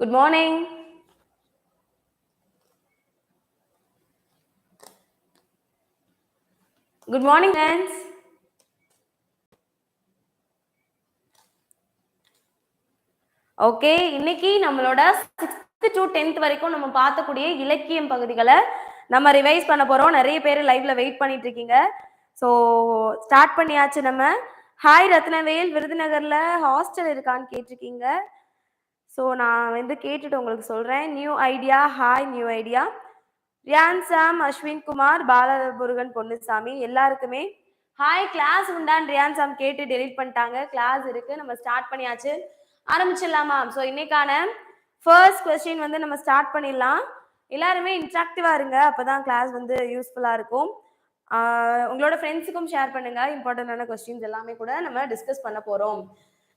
Good morning. Good morning, friends. Okay, இன்னைக்கு நம்மளோட 6th to 10th வரைக்கும் நம்ம பார்த்தக்கூடிய இலக்கியம் பகுதிகளை நம்ம ரிவைஸ் பண்ண போறோம். நிறைய பேர் லைவ்ல வெயிட் பண்ணிட்டு இருக்கீங்க. ஸோ ஸ்டார்ட் பண்ணியாச்சு நம்ம. ஹாய் ரத்னவேல், விருதுநகர்ல ஹாஸ்டல் இருக்கான்னு கேட்டிருக்கீங்க. ஸோ நான் கேட்டுட்டு உங்களுக்கு சொல்றேன். New idea, hi new idea. Ryan Sam, Ashwin Kumar, Balamurugan, Ponnusamy எல்லாருக்குமே ஹாய். கிளாஸ் உண்டான் ரியான் சாம் கேட்டு டெலிட் பண்ணிட்டாங்க. கிளாஸ் இருக்கு, நம்ம ஸ்டார்ட் பண்ணியாச்சு. ஆரம்பிச்சிடலாமா? ஸோ இன்னைக்கான ஃபர்ஸ்ட் கொஸ்டின் நம்ம ஸ்டார்ட் பண்ணிடலாம். எல்லாருமே இன்ட்ராக்டிவா இருங்க, அப்பதான் கிளாஸ் யூஸ்ஃபுல்லா இருக்கும். உங்களோட ஃப்ரெண்ட்ஸுக்கும் ஷேர் பண்ணுங்க. இம்பார்ட்டன்டான கொஸ்டின்ஸ் எல்லாமே கூட நம்ம டிஸ்கஸ் பண்ண போறோம்.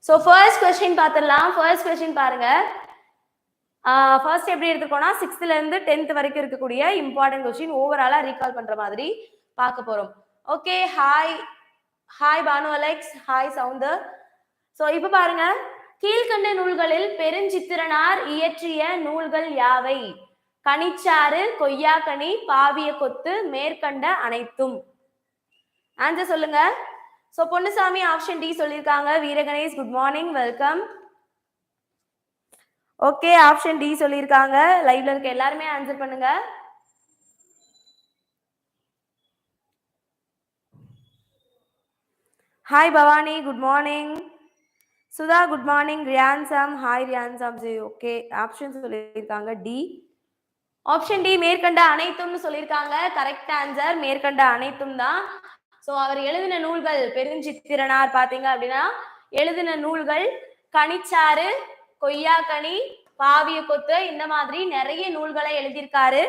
ஸோ ஃபர்ஸ்ட் கொஸ்டின் பார்த்துடலாம். ஃபர்ஸ்ட் கொஸ்டின் பாருங்க. ஃபர்ஸ்ட் எப்படி எடுத்துக்கோனா 6th இருந்து 10th வரைக்கும் இருக்கக்கூடிய இம்பார்ட்டன்ட் கொஸ்டின் ஓவராலா ரீகால் பண்ற மாதிரி பார்க்க போறோம். Okay, hi hi Banu Alex, hi Soundar. So இப்போ பாருங்க, கீழ்கண்ட நூல்களில் பெருஞ்சித்திரனார் இயற்றிய நூல்கள் யாவை? கனிச்சாறு, கொய்யாக்கனி, பாவிய கொத்து, மேற்கண்ட அனைத்தும். ஆன்சர் சொல்லுங்க. ஸோ பொன்னுசாமி ஆப்ஷன் டி சொல்லியிருக்காங்க. Veeraganesh good morning, welcome. Okay, option D சொல்லியிருக்காங்க. லைவ்ல இருக்க எல்லாருமே ஆன்சர் பண்ணுங்க. Hi Bhavani good morning. Sudha good morning. Ryan Sam, hi Ryan Sam ji. Okay, option சொல்லியிருக்காங்க டி. ஆப்ஷன் டி மேற்கண்ட அனைத்தும்னு சொல்லியிருக்காங்க. கரெக்ட் ஆன்சர் மேற்கண்ட அனைத்தும் தான். ஸோ அவர் எழுதின நூல்கள், பெருஞ்சித்திரனார் பார்த்தீங்க அப்படின்னா எழுதின நூல்கள் கனிச்சாறு, கொய்யாக்கனி, பாவிய கொத்து, இந்த மாதிரி நிறைய நூல்களை எழுதியிருக்காரு.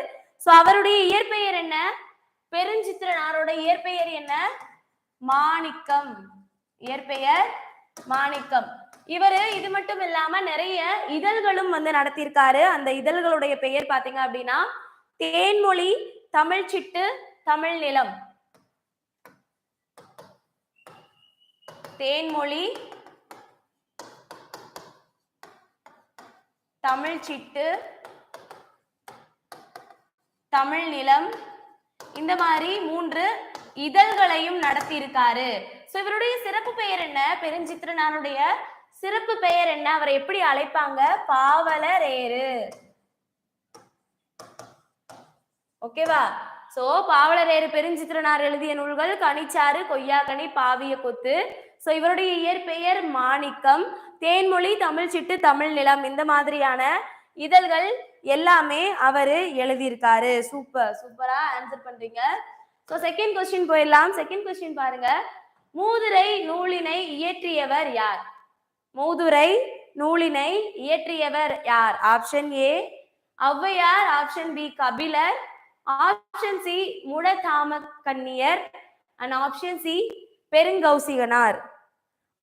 ஸோ அவருடைய இயற்பெயர் என்ன? பெருஞ்சித்திரனாரோட இயற்பெயர் என்ன? மாணிக்கம். இயற்பெயர் மாணிக்கம். இவரு இது மட்டும் இல்லாம நிறைய இதழ்களும் நடத்தியிருக்காரு. அந்த இதழ்களுடைய பெயர் பாத்தீங்க அப்படின்னா தேன்மொழி, தமிழ் சிட்டு, தமிழ் நிலம். தேன்மொழி, தமிழ் சிட்டு, தமிழ் நிலம், இந்த மாதிரி 3 இதழ்களையும் நடத்தியிருக்காரு. ஸோ இவருடைய சிறப்பு பெயர் என்ன? பெருஞ்சித்திரனாருடைய சிறப்பு பெயர் என்ன? அவரை எப்படி அழைப்பாங்க? பாவலரேறு. ஓகேவா? சோ பாவலரேறு பெருஞ்சித்திரனார் எழுதிய நூல்கள் கனிச்சாறு, கொய்யாக்கனி, பாவிய கொத்து. ஸோ இவருடைய இயற்பெயர் மாணிக்கம். தேன்மொழி, தமிழ் சிட்டு, தமிழ் நிலம், இந்த மாதிரியான இதழ்கள் எல்லாமே அவரு எழுதியிருக்காரு. சூப்பரா ஆன்சர் பண்றீங்க. ஸோ செகண்ட் கொஸ்டின் போயிடலாம். செகண்ட் கொஸ்டின் பாருங்க. மூதுரை நூலினை இயற்றியவர் யார்? மூதுரை நூலினை இயற்றியவர் யார்? Option A Avvaiyar, option B Kapilar, option C Mudathamakkanniyar and option C Perunkausikanar.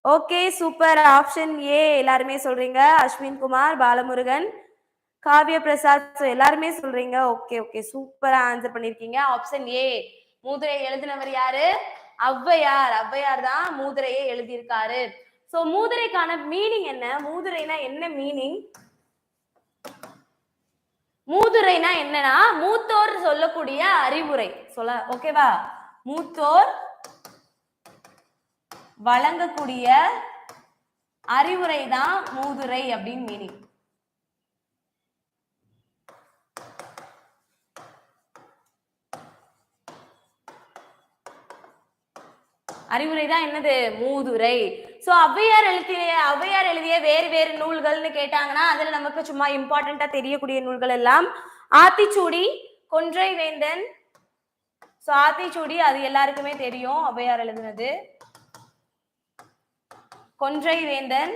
Okay, super. Option A எல்லாருமே சொல்றீங்க. அஸ்வின் குமார், பாலமுருகன், காவிய பிரசாத் எல்லாருமே சொல்றீங்க. ஓகே, சூப்பரா ஆன்சர் பண்ணிருக்கீங்க. ஆப்ஷன் ஏ மூதுரை எழுதினவர் யாரு? ஔவையார். ஔவையார் தான் மூதுரையை எழுதியிருக்காரு. சோ மூதுரைக்கான மீனிங் என்ன? மூதுரைனா என்ன மீனிங்? மூதுரைனா என்னன்னா மூத்தோர் சொல்லக்கூடிய அறிவுரை சொல்ல. ஓகேவா? மூத்தோர் வழங்கக்கூடிய அறிவுரை தான் மூதுரை அப்படின்னு மீனிங். அறிவுரை தான் என்னது? மூதுரை. சோ ஔவையார் எழுதிய வேறு நூல்கள்னு கேட்டாங்கன்னா அதுல நமக்கு சும்மா இம்பார்ட்டண்டா தெரியக்கூடிய நூல்கள் எல்லாம் ஆத்திச்சூடி, கொன்றை வேந்தன். சோ ஆத்திச்சூடி அது எல்லாருக்குமே தெரியும், ஔவையார் எழுதினது. கொன்றை வேந்தன்,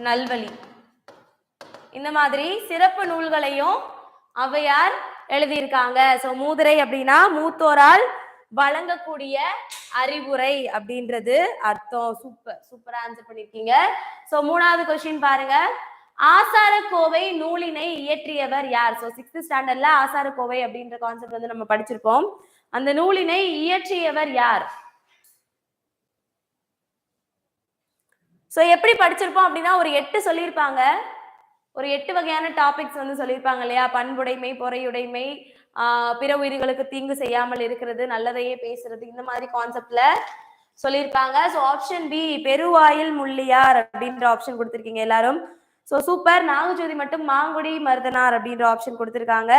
நல்வழி, இந்த மாதிரி சிறப்பு நூல்களையும் ஔவையார் எழுதியிருக்காங்க. சோ மூதுரை அப்படின்னா மூத்தோரால் வழங்கக்கூடிய அறிவுரை அப்படின்றது அர்த்தம். சூப்பரா ஆன்சர் பண்ணிருக்கீங்க. சோ மூணாவது கொஸ்டின் பாருங்க. ஆசாரக்கோவை நூலினை இயற்றியவர் யார்? சோ 6th ஸ்டாண்டர்ட்ல ஆசாரக்கோவை அப்படின்ற கான்செப்ட் நம்ம படிச்சிருக்கோம். அந்த நூலினை இயற்றியவர் யார்? ஸோ எப்படி படிச்சிருப்போம் அப்படின்னா ஒரு 8 சொல்லியிருப்பாங்க. ஒரு 8 வகையான டாபிக்ஸ் வந்து சொல்லியிருப்பாங்க இல்லையா? பண்புடைமை, பொறையுடைமை, பிற உயிர்களுக்கு தீங்கு செய்யாமல் இருக்கிறது, நல்லதையே பேசுறது, இந்த மாதிரி கான்செப்ட்ல சொல்லியிருப்பாங்க. ஸோ ஆப்ஷன் பி பெருவாயில் முள்ளியார் அப்படின்ற ஆப்ஷன் கொடுத்துருக்கீங்க எல்லாரும். So super. நாகஜோதி மட்டும் மாங்குடி மருதனார் அப்படின்ற ஆப்ஷன் கொடுத்துருக்காங்க.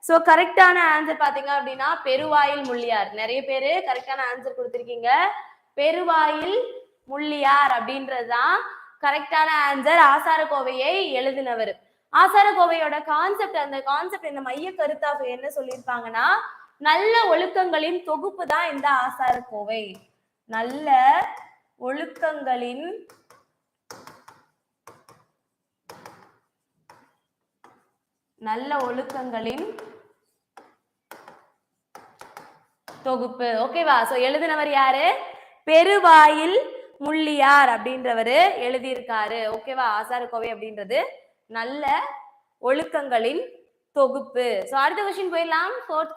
ஸோ கரெக்டான ஆன்சர் பாத்தீங்க அப்படின்னா பெருவாயில் முள்ளியார். நிறைய பேரு கரெக்டான ஆன்சர் கொடுத்துருக்கீங்க. பெருவாயில் முள்ளியார் அப்படின்றதுதான் கரெக்டான ஆன்சர். ஆசாரக்கோவையை எழுதினவர். ஆசாரக்கோவையோட கான்செப்ட், அந்த கான்செப்ட் இந்த மைய கருத்தாக என்ன சொல்லியிருப்பாங்கன்னா, நல்ல ஒழுக்கங்களின் தொகுப்பு தான் இந்த ஆசாரக்கோவை. நல்ல ஒழுக்கங்களின் தொகுப்பு. ஓகேவா? சோ எழுதினவர் யாரு? பெருவாயில் முள்ளியார் அப்படின்றவரு எழுதியிருக்காரு. ஓகேவா? ஆசாரக்கோவை அப்படின்றது நல்ல ஒழுக்கங்களின் தொகுப்பு. சோ அடுத்த கொஸ்டின் போயிடலாம். ஃபோர்த்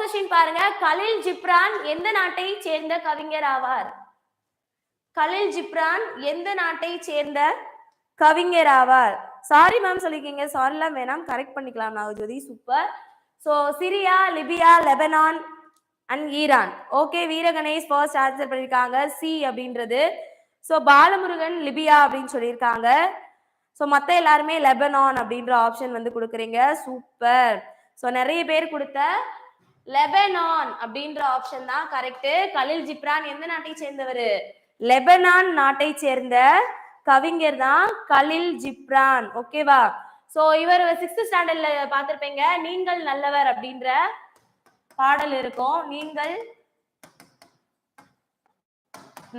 கொஸ்டின் பாருங்க. கலில் ஜிப்ரான் எந்த நாட்டை சேர்ந்த கவிஞர் ஆவார்? கலில் ஜிப்ரான் எந்த நாட்டை சேர்ந்த கவிஞர் ஆவார்? சாரி மேம் சொல்லிருக்கீங்க. சாரிலாம் வேணாம், கரெக்ட் பண்ணிக்கலாம் Nagajothi. Super. So Syria, Libya, Lebanon and Iran. Okay, Veeraganesh first answer பண்ணியிருக்காங்க சி அப்படின்றது. ஸோ பாலமுருகன் லிபியா அப்படின்னு சொல்லியிருக்காங்க. ஸோ மற்ற எல்லாருமே லெபனான் அப்படின்ற ஆப்ஷன் வந்து கொடுக்குறீங்க. சூப்பர். ஸோ நிறைய பேர் கொடுத்த லெபனான் அப்படின்ற ஆப்ஷன் தான் கரெக்ட். கலில் ஜிப்ரான் எந்த நாட்டை சேர்ந்தவர்? லெபனான் நாட்டை சேர்ந்த கவிஞர் தான் கலில் ஜிப்ரான். ஓகேவா? சோ இவர் 6th ஸ்டாண்டர்ட்ல பார்த்திருப்பீங்க. நீங்கள் நல்லவர் அப்படின்ற பாடல் இருக்கும். நீங்கள்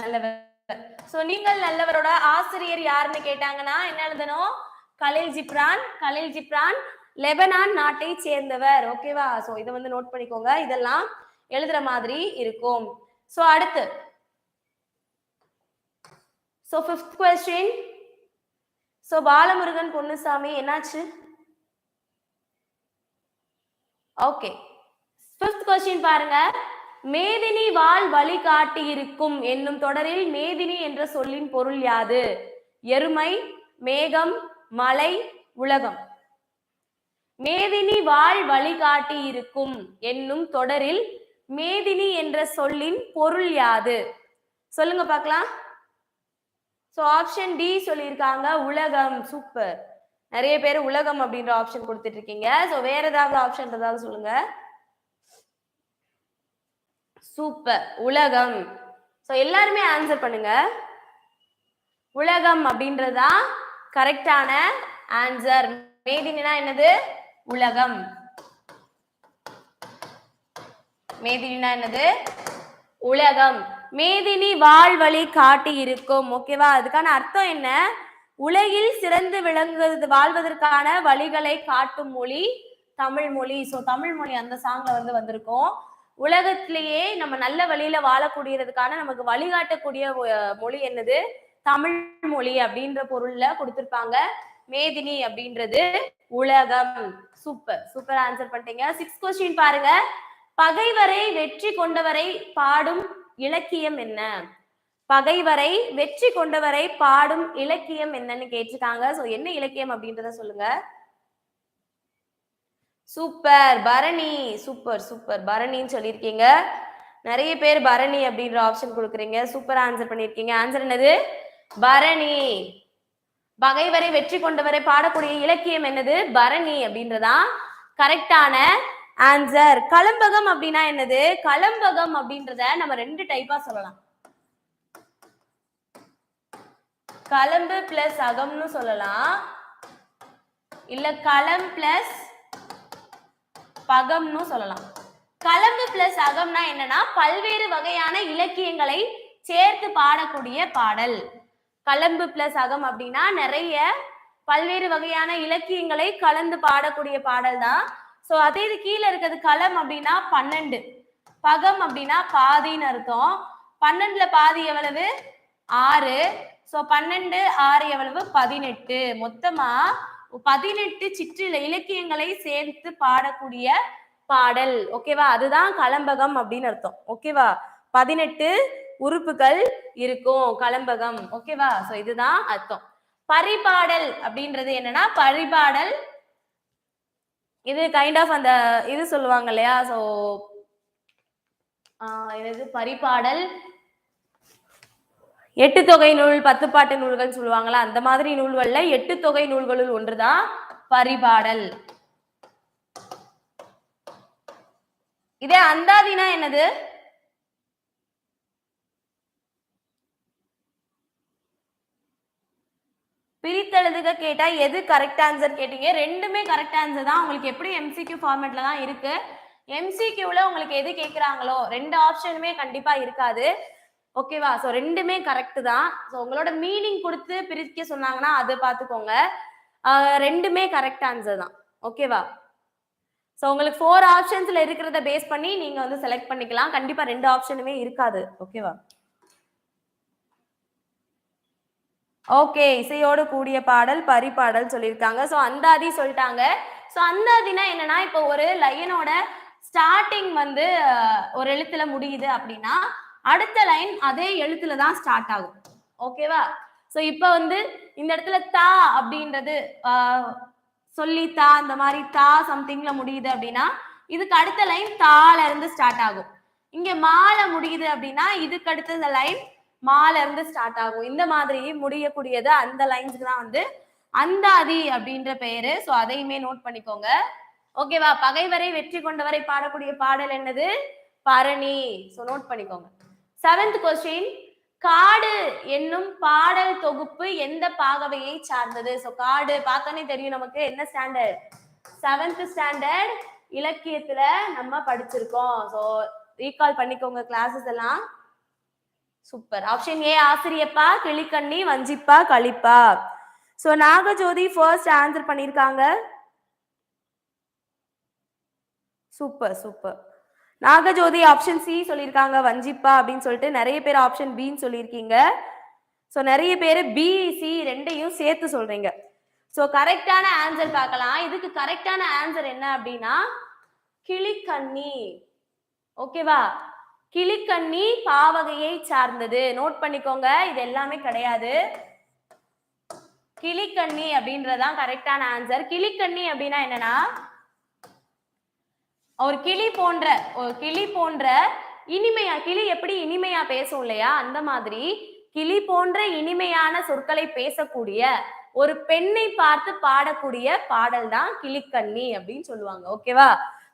நல்லவர். சோ நீங்கள் நல்லவரோட ஆசிரியர் யாருன்னு கேட்டாங்கன்னா என்ன எழுதணும்? கலில் ஜிப்ரான். கலில் ஜிப்ரான் லெபனான் நாட்டை சேர்ந்தவர். ஓகேவா? சோ இதை வந்து நோட் பண்ணிக்கோங்க. இதெல்லாம் எழுதுற மாதிரி இருக்கும். சோ அடுத்து So 5th question. So Balamurugan Ponnusamy என்னாச்சு? ஓகே, 5th question பாருங்க. மேதினி வாழ் வழி காட்டி இருக்கும் என்னும் தொடரில் மேதினி என்ற சொல்லின் பொருள் யாது? எருமை, மேகம், மலை, உலகம். மேதினி வாழ் வழி காட்டி இருக்கும் என்னும் தொடரில் மேதினி என்ற சொல்லின் பொருள் யாது? சொல்லுங்க பார்க்கலாம். ஸோ ஆப்ஷன் டி சொல்லியிருக்காங்க உலகம். சூப்பர். நிறைய பேர் உலகம் அப்படின்ற ஆப்ஷன் கொடுத்துட்டு இருக்கீங்க. ஸோ வேற ஏதாவது ஆப்ஷன் ஏதாவது சொல்லுங்க. சூப்பர், உலகம். ஸோ எல்லாருமே ஆன்சர் பண்ணுங்க. உலகம் அப்படின்றதா கரெக்டான ஆன்சர். மேதினா என்னது? உலகம். மேதினா என்னது? உலகம். மேதினி வாழ்வழி காட்டி இருக்கும். ஓகேவா? அதுக்கான அர்த்தம் என்ன? உலகில் சிறந்து விளங்குவது வாழ்வதற்கான வழிகளை காட்டும் மொழி தமிழ் மொழி. ஸோ தமிழ் மொழி அந்த சாங்ல வந்து வந்திருக்கும். உலகத்திலேயே நம்ம நல்ல வழியில வாழக்கூடியதுக்கான நமக்கு வழிகாட்டக்கூடிய மொழி என்னது? தமிழ் மொழி அப்படின்ற பொருள்ல கொடுத்திருப்பாங்க. மேதினி அப்படின்றது உலகம். சூப்பர், சூப்பர் ஆன்சர் பண்ணிட்டீங்க. 6th கொஸ்டின் பாருங்க. பகைவரை வெற்றி கொண்டவரை பாடும் இலக்கியம் என்ன? பகைவரை வெற்றி கொண்டவரை பாடும் இலக்கியம் என்னன்னு கேட்டிருக்காங்க. சோ என்ன இலக்கியம் அப்படின்றத சொல்லுங்க. சூப்பர், பரணி. சூப்பர் சூப்பர், பரணின்னு சொல்லியிருக்கீங்க. நிறைய பேர் பரணி அப்படின்ற ஆப்ஷன் கொடுக்குறீங்க. சூப்பர் ஆன்சர் பண்ணியிருக்கீங்க. ஆன்சர் என்னது? பரணி. பகைவரை வெற்றி கொண்டவரை பாடக்கூடிய இலக்கியம் என்னது? பரணி அப்படின்றதா கரெக்டான ஆன்சர். கலம்பகம் அப்படின்னா என்னது? கலம்பகம் அப்படின்றத நம்ம 2 டைப்பா சொல்லலாம். கலம்பு பிளஸ் அகம்னு சொல்லலாம், இல்ல களம் பிளஸ் பகம்னு சொல்லலாம். கலம்பு பிளஸ் அகம்னா என்னன்னா பல்வேறு வகையான இலக்கியங்களை சேர்த்து பாடக்கூடிய பாடல். கலம்பு பிளஸ் அகம் அப்படின்னா நிறைய பல்வேறு வகையான இலக்கியங்களை கலந்து பாடக்கூடிய பாடல் தான். சோ அதே இது கீழே இருக்கிறது களம் அப்படின்னா 12, பகம் அப்படின்னா பாதின்னு அர்த்தம். 12ல பாதி எவ்வளவு? 6. சோ 12 6 எவ்வளவு? 18. மொத்தமா 18 சிற்றில இலக்கியங்களை சேர்த்து பாடக்கூடிய பாடல். ஓகேவா? அதுதான் கலம்பகம் அப்படின்னு அர்த்தம். ஓகேவா? 18 உறுப்புகள் இருக்கும், கலம்பகம். ஓகேவா? சோ இதுதான் அர்த்தம். பரிபாடல் அப்படின்றது என்னன்னா, பரிபாடல் இது கைண்ட் ஆஃப் அந்த இது சொல்லுவாங்க இல்லையா? சோ என்னது பரிபாடல், 8 தொகை நூல், 10 பாட்டு நூல்கள் சொல்லுவாங்களா, அந்த மாதிரி நூல்கள்ல 8 தொகை நூல்களுள் ஒன்றுதான் பரிபாடல். இதே அந்தாதினா என்னது? பிரித்தெழுதுக கேட்டா எது கரெக்ட் ஆன்சர் கேட்டீங்க? ரெண்டுமே கரெக்ட் ஆன்சர் தான். உங்களுக்கு எப்படி எம்சிக்யூ ஃபார்மேட்ல தான் இருக்கு. எம்சிக்யூல உங்களுக்கு எது கேக்குறாங்களோ ரெண்டு ஆப்ஷனுமே கண்டிப்பா இருக்காது. ஓகேவா? சோ ரெண்டுமே கரெக்ட் தான். சோ உங்களோட மீனிங் கொடுத்து பிரிக்க சொன்னாங்கன்னா அதை பார்த்துக்கோங்க. ரெண்டுமே கரெக்ட் ஆன்சர் தான். ஓகேவா? சோ உங்களுக்கு 4 ஆப்ஷன்ஸ்ல இருக்கிறத பேஸ் பண்ணி நீங்க வந்து செலக்ட் பண்ணிக்கலாம். கண்டிப்பா ரெண்டு ஆப்ஷனுமே இருக்காது. ஓகேவா? ஓகே, இசையோடு கூடிய பாடல் பரிபாடல் சொல்லியிருக்காங்க. ஸோ அந்தாதி சொல்லிட்டாங்க. ஸோ அந்தாதினா என்னன்னா, இப்போ ஒரு லைனோட ஸ்டார்டிங் வந்து ஒரு எழுத்துல முடியுது அப்படின்னா அடுத்த லைன் அதே எழுத்துல தான் ஸ்டார்ட் ஆகும். ஓகேவா? ஸோ இப்போ வந்து இந்த இடத்துல தா அப்படின்றது சொல்லி தா இந்த மாதிரி தா சம்திங்ல முடியுது அப்படின்னா இதுக்கு அடுத்த லைன் தால இருந்து ஸ்டார்ட் ஆகும். இங்க மால முடியுது அப்படின்னா இதுக்கு அடுத்த லைன் மால இருந்து ஸ்டார்ட் ஆகும். இந்த மாதிரி முடியக்கூடியது அந்த லைன்ஸ்க்கு தான் வந்து அந்தாதி அப்படின்ற பெயரு. சோ அதையுமே நோட் பண்ணிக்கோங்க. ஓகேவா? பகைவரை வெற்றி கொண்டவரை பாடக்கூடிய பாடல் என்னது? பரணி. சோ நோட் பண்ணிக்கோங்க. 7th கொஸ்டின், காடு என்னும் பாடல் தொகுப்பு எந்த பாகவையை சார்ந்தது? சோ காடு பார்த்தோன்னே தெரியும் நமக்கு என்ன ஸ்டாண்டர்ட்? 7th ஸ்டாண்டர்ட் இலக்கியத்துல நம்ம படிச்சிருக்கோம். சோ ரீகால் பண்ணிக்கோங்க கிளாஸஸ் எல்லாம். சூப்பர். ஆப்ஷன் ஏ ஆசிரியப்பா, கிளிக்கண்ணி, வஞ்சிப்பா, களிப்பா. சோ நாகஜோதி ஃபர்ஸ்ட் ஆன்சர் பண்ணிருக்காங்க. Super super. Nagajothi option C சொல்லியிருக்காங்க, வஞ்சிப்பா அப்படின்னு சொல்லிட்டு. நிறைய பேர் ஆப்ஷன் பின்னு சொல்லியிருக்கீங்க. ஸோ நிறைய பேர் பி சி ரெண்டையும் சேர்த்து சொல்றீங்க. ஸோ கரெக்டான ஆன்சர் பார்க்கலாம். இதுக்கு கரெக்டான ஆன்சர் என்ன அப்படின்னா கிளிக்கண்ணி. ஓகேவா? கிளிக்கண்ணி பாவகையை சார்ந்தது. நோட் பண்ணிக்கோங்க. இது எல்லாமே கிடையாது. கிளிக்கண்ணி அப்படின்றதான் கரெக்டான ஆன்சர். கிளிக்கண்ணி அப்படின்னா என்னன்னா ஒரு கிளி போன்ற இனிமையா, கிளி எப்படி இனிமையா பேசும் இல்லையா, அந்த மாதிரி கிளி போன்ற இனிமையான சொற்களை பேசக்கூடிய ஒரு பெண்ணை பார்த்து பாடக்கூடிய பாடல் தான் கிளிக்கண்ணி அப்படின்னு சொல்லுவாங்க. ஓகேவா?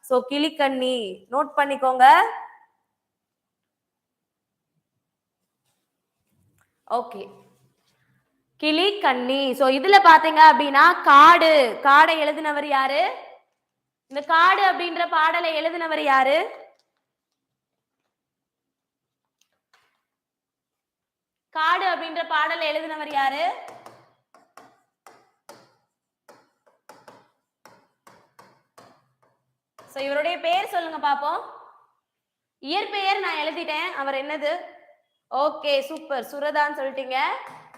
சோ கிளிக்கண்ணி நோட் பண்ணிக்கோங்க. ஓகே, கிளிக்கண்ணி. சோ இதுல பாத்தீங்க அப்படின்னா காடை எழுதினவர் யாரு? இந்த காடு அப்படின்ற பாடலை எழுதினவர் யாரு? காடு அப்படின்ற பாடலை எழுதினவர் யாரு? சோ இவருடைய பெயர் சொல்லுங்க பாப்போம். இயற்பெயர் நான் எழுதிட்டேன். அவர் என்னது? Okay super. சுரதான்னு சொல்லிட்டீங்க.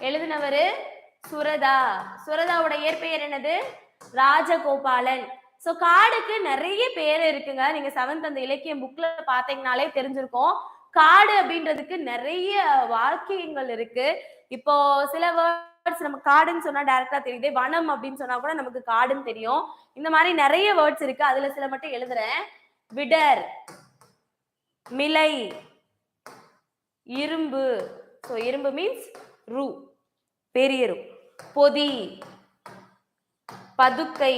எழுதினவரு சுரதா. சுரதாவோட இயற்பெயர் என்னது? ராஜகோபாலன். சோ காடுக்கு நிறைய பேர் இருக்குங்க. நீங்க 7th அந்த இலக்கியம் புக்ல பாத்தீங்கன்னாலே தெரிஞ்சிருக்கும். காடு அப்படின்றதுக்கு நிறைய வாக்கியங்கள் இருக்கு. இப்போ சில வேர்ட்ஸ் நம்ம காடுன்னு சொன்னா டைரக்டா தெரியுது. வனம் அப்படின்னு சொன்னா கூட நமக்கு காடுன்னு தெரியும். இந்த மாதிரி நிறைய வேர்ட்ஸ் இருக்கு. அதுல சில மட்டும் எழுதுறேன். விடர், மிலை, இரும்பு. சோ இரும்பு மீன்ஸ் ரூ, பெரிய ரூ. பொதி, பதுக்கை,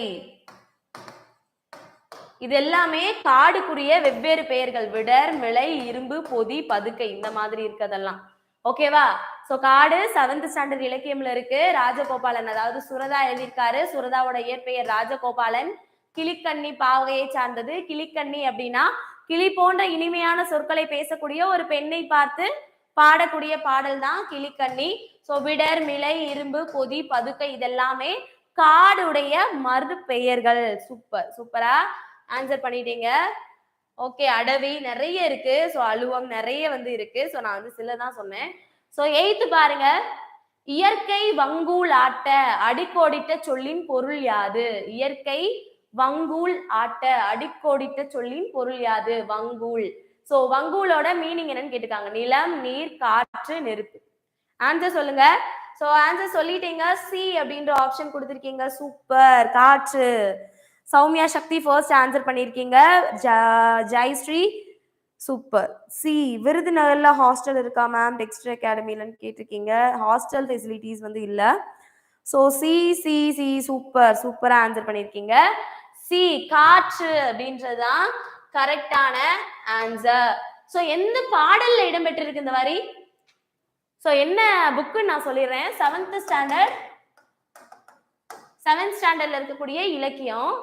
இது எல்லாமே காடுக்குரிய வெவ்வேறு பெயர்கள். விடர், மிளை, இரும்பு, பொதி, பதுக்கை இந்த மாதிரி இருக்கதெல்லாம். ஓகேவா? சோ காடு 7th ஸ்டாண்டர்ட் இலக்கியம்ல இருக்கு. ராஜகோபாலன் அதாவது சுரதா எழுதியிருக்காரு. சுரதாவோட இயற்பெயர் ராஜகோபாலன். கிளிக்கண்ணி பாவகையை சார்ந்தது. கிளிக்கண்ணி அப்படின்னா கிளி போன்ற இனிமையான சொற்களை பேசக்கூடிய ஒரு பெண்ணை பார்த்து பாடக்கூடிய பாடல் தான் கிளிக்கண்ணி. சோ விடர், மிளை, இரும்பு, பொதி, பதுக்கை இதெல்லாமே காடுடைய மறு பெயர்கள். சூப்பர் சூப்பரா ஆன்சர் பண்ணிட்டீங்க. ஓகே, அடவி நிறைய இருக்கு. ஸோ அலுவம் நிறைய வந்து இருக்கு. ஸோ நான் வந்து சில தான் சொன்னேன். ஸோ 8th பாருங்க. இயற்கை வங்கூல் ஆட்ட அடிக்கோடிட்ட சொல்லின் பொருள் யாது? இயற்கை வங்கூல் ஆட்ட அடிக்கோடிட்ட சொல்லின் பொருள் யாது? வங்கூல். சோ வங்கூலோட மீனிங் என்னன்னு கேட்டுக்காங்க. நிலம், நீர், காற்று, நெருப்பு. ஆன்சர் சொல்லுங்க. சோ ஆன்சர் சொல்லிட்டீங்க. சி அப்படின்ற ஆப்ஷன் கொடுத்திருக்கீங்க. சூப்பர். காற்று. சௌமியா சக்தி ஃபர்ஸ்ட் ஆன்சர் பண்ணிருக்கீங்க. ஜெயஸ்ரீ சூப்பர். சி விருதுநகர்ல ஹாஸ்டல் இருக்கா மேம் டெக்ஸ்டர் அகாடமிலன்னு கேட்டிருக்கீங்க. ஹாஸ்டல் ஃபெசிலிட்டிஸ் வந்து இல்ல. So C C C super சூப்பரா ஆன்சர் பண்ணிருக்கீங்க. சி காற்று அப்படின்றதுதான் கரெக்டான ஆன்சர். ஸோ எந்த பாடல்ல இடம்பெற்றிருக்கு இந்த வரி? ஸோ என்ன புக்குன்னு நான் சொல்லிடுறேன். செவன்த் ஸ்டாண்டர்ட்ல இருக்கக்கூடிய இலக்கியம்.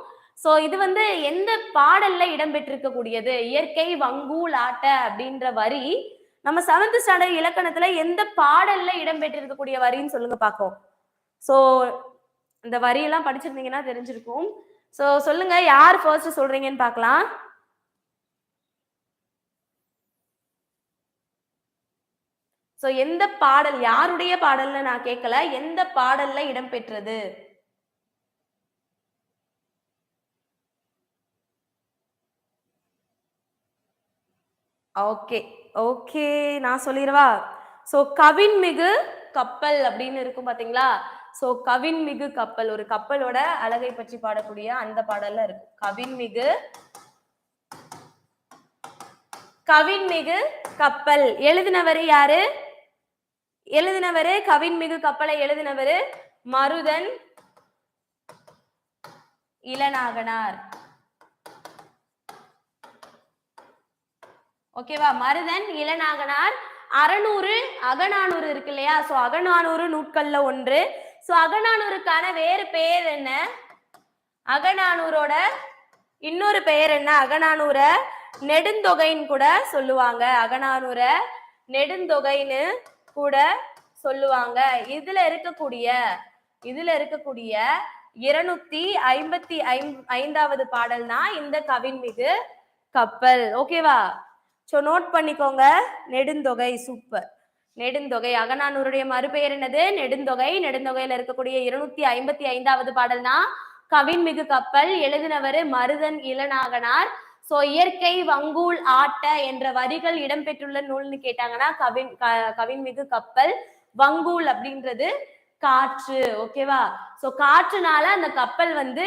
சோ இது வந்து எந்த பாடல்ல இடம்பெற்றிருக்கக்கூடியது? இயற்கை வங்கூல் ஆட்ட அப்படின்ற வரி நம்ம 7th ஸ்டாண்டர்ட் இலக்கணத்துல எந்த பாடல்ல இடம்பெற்றிருக்கக்கூடிய வரின்னு சொல்லுங்க பாப்போம். சோ இந்த வரியெல்லாம் படிச்சிருந்தீங்கன்னா தெரிஞ்சிருக்கும். சோ சொல்லுங்க, யார் ஃபர்ஸ்ட் சொல்றீங்கன்னு பார்க்கலாம். சோ எந்த பாடல், யாருடைய பாடல்னு நான் கேட்கல, எந்த பாடல்ல இடம்பெற்றது? ஓகே ஓகே, நான் சொல்லிடுவா. சோ கவின்மிகு கப்பல் அப்படின்னு இருக்கும் பாத்தீங்களா? சோ கவின்மிகு கப்பல், ஒரு கப்பலோட அழகை பற்றி பாடக்கூடிய அந்த பாடல்ல இருக்கு. கவின்மிகு கப்பல் எழுதினவர் யாரு? எழுதினவரு கவின்மிகு கப்பலை எழுதினவரு மருதன் இளநாகனார். ஓகேவா? மருதன் இளநாகனார். 600 அகநானூறு இருக்கு இல்லையா? சோ அகநானூறு நூட்கள்ல ஒன்று. சோ அகநானூறுக்கான வேறு பெயர் என்ன? அகநானூரோட இன்னொரு பெயர் என்ன? அகநானூர நெடுந்தொகைன்னு கூட சொல்லுவாங்க. அகநானூர நெடுந்தொகைன்னு கூட சொல்லுவாங்க. இதுல இருக்கக்கூடிய 255வது பாடல் தான் இந்த கவின்மிகு கப்பல். ஓகேவா? சோ நோட் பண்ணிக்கோங்க. நெடுந்தொகை. சூப்பர். நெடுந்தொகை. அகநானூருடைய மறுபெயர் என்னது? நெடுந்தொகை. நெடுந்தொகையில இருக்கக்கூடிய 255வது பாடல் தான் கவின்மிகு கப்பல். எழுதினவர் மருதன் இளநாகனார். சோ இயற்கை வங்கூல் ஆட்ட என்ற வரிகள் இடம்பெற்றுள்ள நூல்னு கேட்டாங்கன்னா கவின்மிகு கப்பல். வங்கூல் அப்படின்றது காற்று. ஓகேவா? சோ காற்றுனால அந்த கப்பல் வந்து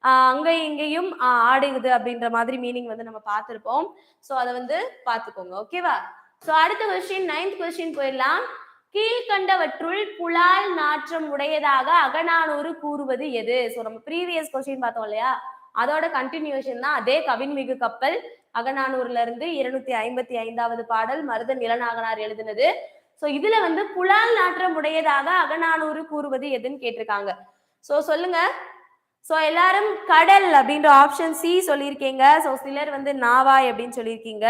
அங்க இங்கேயும் ஆடுகுது அப்படின்ற மாதிரி மீனிங் வந்து நம்ம பார்த்திருப்போம். சோ அதை வந்து பார்த்துக்கோங்க. ஓகேவா? சோ அடுத்த கொஸ்டின், 9th கொஸ்டின் போயிடலாம். கீழ்கண்டவற்றுள் புலால் நாற்றம் உடையதாக அகநானூறு கூறுவது எது? சோ நம்ம ப்ரீவியஸ் கொஸ்டின் பார்த்தோம் இல்லையா? அதோட கண்டினியூஷன் தான் அதே கவின்மிகு கப்பல். அகநானூர்ல இருந்து 255வது பாடல் மருதன் இளநாகனார் எழுதினது. சோ இதுல வந்து புலால் நாற்றம் உடையதாக அகநானூறு கூறுவது எதுன்னு கேட்டிருக்காங்க. சோ சொல்லுங்க. சோ எல்லாரும் கடல் அப்படின்ற ஆப்ஷன் சி சொல்லியிருக்கீங்க. சோ சிலர் வந்து நாவாய் அப்படின்னு சொல்லியிருக்கீங்க.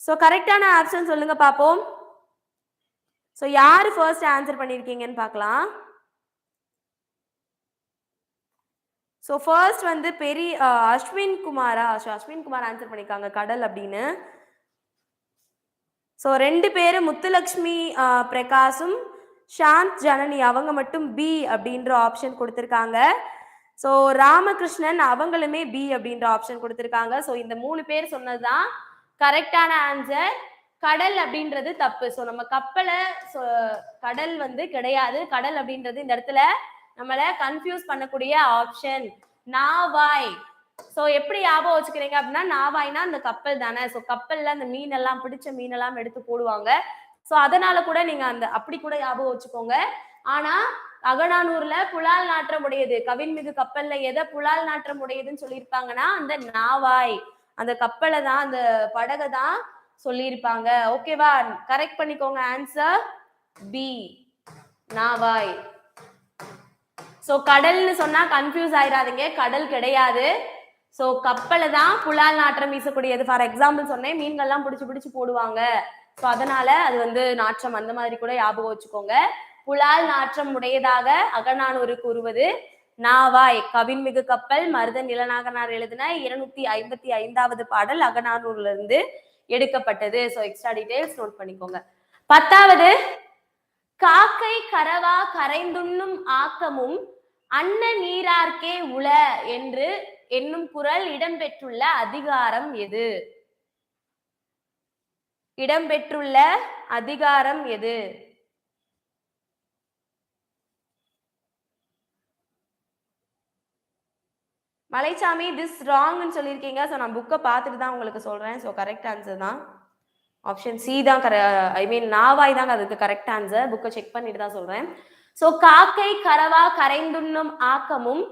சோ கரெக்டான ஆப்ஷன் சொல்லுங்க பாப்போம். சோ யாரு ஃபர்ஸ்ட் ஆன்சர் பண்ணிருக்கீங்கன்னு பார்க்கலாம். சோ ஃபர்ஸ்ட் வந்து அஸ்வின் குமாரா? அஸ்வின் குமார் ஆன்சர் பண்ணிருக்காங்க கடல் அப்படின்னு. சோ 2 பேரு முத்துலட்சுமி பிரகாசும் சாந்த் ஜனனி அவங்க மட்டும் பி அப்படின்ற ஆப்ஷன் கொடுத்திருக்காங்க. சோ ராமகிருஷ்ணன் அவங்களுமே பி அப்படின்ற ஆப்ஷன் கொடுத்திருக்காங்க. சோ இந்த 3 பேர் சொன்னதுதான் கரெக்டான ஆன்சர். கடல் அப்படின்றது தப்பு. சோ நம்ம கப்பலை கடல் வந்து கிடையாது. கடல் அப்படின்றது இந்த இடத்துல நம்மள கன்ஃபியூஸ் பண்ணக்கூடிய ஆப்ஷன் நாவாய். சோ எப்படி ஞாபகம் வச்சுக்கிறீங்க அப்படின்னா, நாவாய்னா அந்த கப்பல் தானே. சோ கப்பல்ல அந்த மீனெல்லாம் பிடிச்ச மீனெல்லாம் எடுத்து போடுவாங்க. சோ அதனால கூட நீங்க அந்த அப்படி கூட ஞாபகம் வச்சுக்கோங்க. ஆனா அகநானூர்ல புலால் நாற்றம் உடையது, கவின்மிகு கப்பல்ல எதை புலால் நாற்றம் உடையதுன்னு சொல்லியிருப்பாங்கன்னா அந்த நாவாய், அந்த கப்பலை தான், அந்த படகை தான் சொல்லியிருப்பாங்க. ஓகேவா? கரெக்ட் பண்ணிக்கோங்க. ஆன்சர் பி நாவாய். சோ கடல்னு சொன்னா கன்ஃபியூஸ் ஆயிராதீங்க. கடல் கிடையாது. சோ கப்பலை தான் புலால் நாற்றம் வீசக்கூடியது. ஃபார் எக்ஸாம்பிள் சொன்னேன், மீன்கள்லாம் பிடிச்சு போடுவாங்க. சோ அதனால அது வந்து நாற்றம், அந்த மாதிரி கூட ஞாபகம் வச்சுக்கோங்க. புலால் நாற்றம் உடையதாக அகநானூறு கூறுவது நாவாய். கவின்மிகு கப்பல் மருதன் இளநாகனார் எழுதின 255வது பாடல் அகநானூர்ல இருந்து எடுக்கப்பட்டது. சோ எக்ஸ்ட்ரா டீடைல்ஸ் நோட் பண்ணிக்கோங்க. 10வது, காக்கை கரவா கரைந்துண்ணும் ஆக்கமும் அன்ன நீரார்க்கே உள என்று என்னும் குறள் இடம்பெற்றுள்ள அதிகாரம் எது? இடம்பெற்றுள்ள அதிகாரம் எது? மலைச்சாமி திஸ் ராங்னு சொல்லியிருக்கீங்க. ஸோ நான் புக்கை பார்த்துட்டு தான் உங்களுக்கு சொல்றேன். ஸோ கரெக்ட் ஆன்சர் தான் ஆப்ஷன் சி தான். ஐ மீன் நாவாய் தான் அதுக்கு கரெக்ட் ஆன்சர். புக்கை செக் பண்ணிட்டு தான் சொல்றேன். ஸோ காக்கை கரவா கரைந்துண்ணும் ஆக்கமும்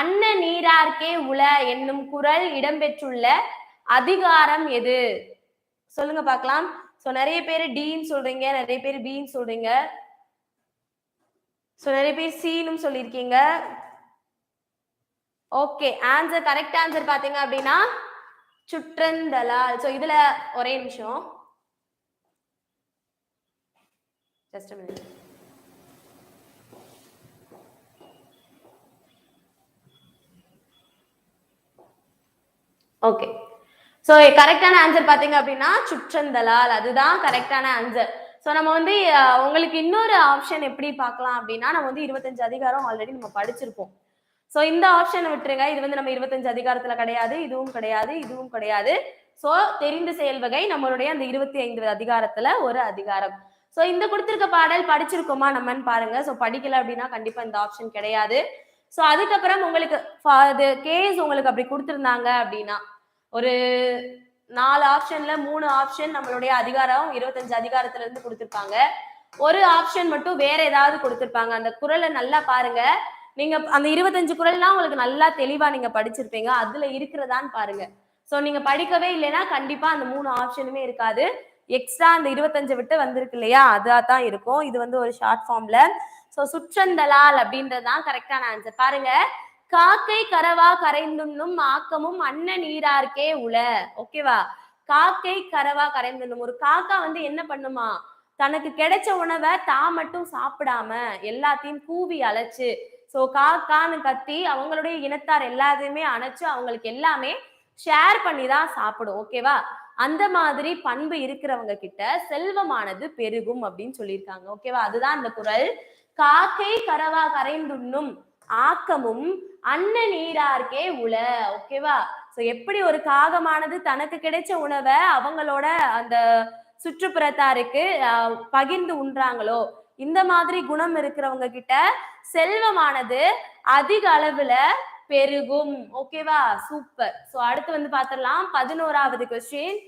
அன்ன நீரார்க்கே உல என்னும் குறள் இடம்பெற்றுள்ள அதிகாரம் எது? சொல்லுங்க பார்க்கலாம். ஸோ நிறைய பேர் டின்னு சொல்றீங்க, நிறைய பேர் பின்னு சொல்றீங்க, ஸோ நிறைய பேர் சின்னு சொல்லியிருக்கீங்க. ஓகே, ஆன்சர் கரெக்ட் ஆன்சர் பாத்தீங்க அப்படின்னா சுற்றந்தலால். ஸோ இதுல ஒரே நிமிஷம், just a minute. Okay, so கரெக்டான ஆன்சர் பாத்தீங்க அப்படின்னா சுற்றந்தலால், அதுதான் கரெக்டான ஆன்சர். ஸோ நம்ம வந்து உங்களுக்கு இன்னொரு ஆப்ஷன் எப்படி பார்க்கலாம் அப்படின்னா, நம்ம வந்து 25 அதிகாரம் ஆல்ரெடி நம்ம படிச்சிருப்போம். ஸோ இந்த ஆப்ஷனை விட்டுருங்க. இது வந்து நம்ம 25 அதிகாரத்துல கிடையாது, இதுவும் கிடையாது, இதுவும் கிடையாது. ஸோ தெரிந்த செயல் வகை நம்மளுடைய அந்த 25 அதிகாரத்துல ஒரு அதிகாரம். ஸோ இந்த கொடுத்திருக்க பாடல் படிச்சிருக்கோமா நம்மன்னு பாருங்க. ஸோ படிக்கல அப்படின்னா கண்டிப்பா இந்த ஆப்ஷன் கிடையாது. ஸோ அதுக்கப்புறம் உங்களுக்கு கேஸ் உங்களுக்கு அப்படி கொடுத்துருந்தாங்க அப்படின்னா ஒரு 4 ஆப்ஷன்ல 3 ஆப்ஷன் நம்மளுடைய அதிகாரம் 25 அதிகாரத்துல இருந்து கொடுத்திருப்பாங்க. ஒரு ஆப்ஷன் மட்டும் வேற ஏதாவது கொடுத்திருப்பாங்க. அந்த குறளை நல்லா பாருங்க. நீங்க அந்த 25 குறள்லாம் உங்களுக்கு நல்லா தெளிவா நீங்க படிச்சிருப்பீங்க. அதுல இருக்கிறதான்னு பாருங்க. சோ நீங்க படிக்கவே இல்லைன்னா கண்டிப்பா அந்த 3 ஆப்ஷனுமே இருக்காது. எக்ஸ்ட்ரா அந்த 25 விட்டு வந்திருக்கு இல்லையா, அதான் இருக்கும். இது வந்து ஒரு ஷார்ட் ஃபார்ம்ல. சோ சுற்றந்தலால் அப்படின்றதுதான் கரெக்டான ஆன்சர். பாருங்க, காக்கை கரவா கரைந்துண்ணும் ஆக்கமும் அன்ன நீரார்க்கே உல. ஓகேவா, காக்கை கரவா கரைந்துண்ணும். ஒரு காக்கா வந்து என்ன பண்ணுமா, தனக்கு கிடைச்ச உணவை தான் மட்டும் சாப்பிடாம எல்லாத்தையும் கூவி அழைச்சு, ஸோ காக்கான்னு கத்தி அவங்களுடைய இனத்தார் எல்லாத்தையுமே அணைச்சு அவங்களுக்கு எல்லாமே ஷேர் பண்ணி தான் சாப்பிடும். ஓகேவா, அந்த மாதிரி பண்பு இருக்கிறவங்க கிட்ட செல்வமானது பெருகும் அப்படின்னு சொல்லியிருக்காங்க. ஓகேவா, அதுதான் அந்த குறள். காக்கை கரவா கரைந்துண்ணும் ஆக்கமும் அன்ன நீரார்க்கே உல. ஓகேவா, சோ எப்படி ஒரு காகமானது தனக்கு கிடைச்ச உணவை அவங்களோட அந்த சுற்றுப்புறத்தாருக்கு பகிர்ந்து உண்றாங்களோ, இந்த மாதிரி குணம் இருக்கிறவங்க கிட்ட செல்வமானது அதிக அளவுல பெருகும். ஓகேவா, சூப்பர். சோ அடுத்து வந்து பாத்திரலாம் 11வது கொஸ்டின்.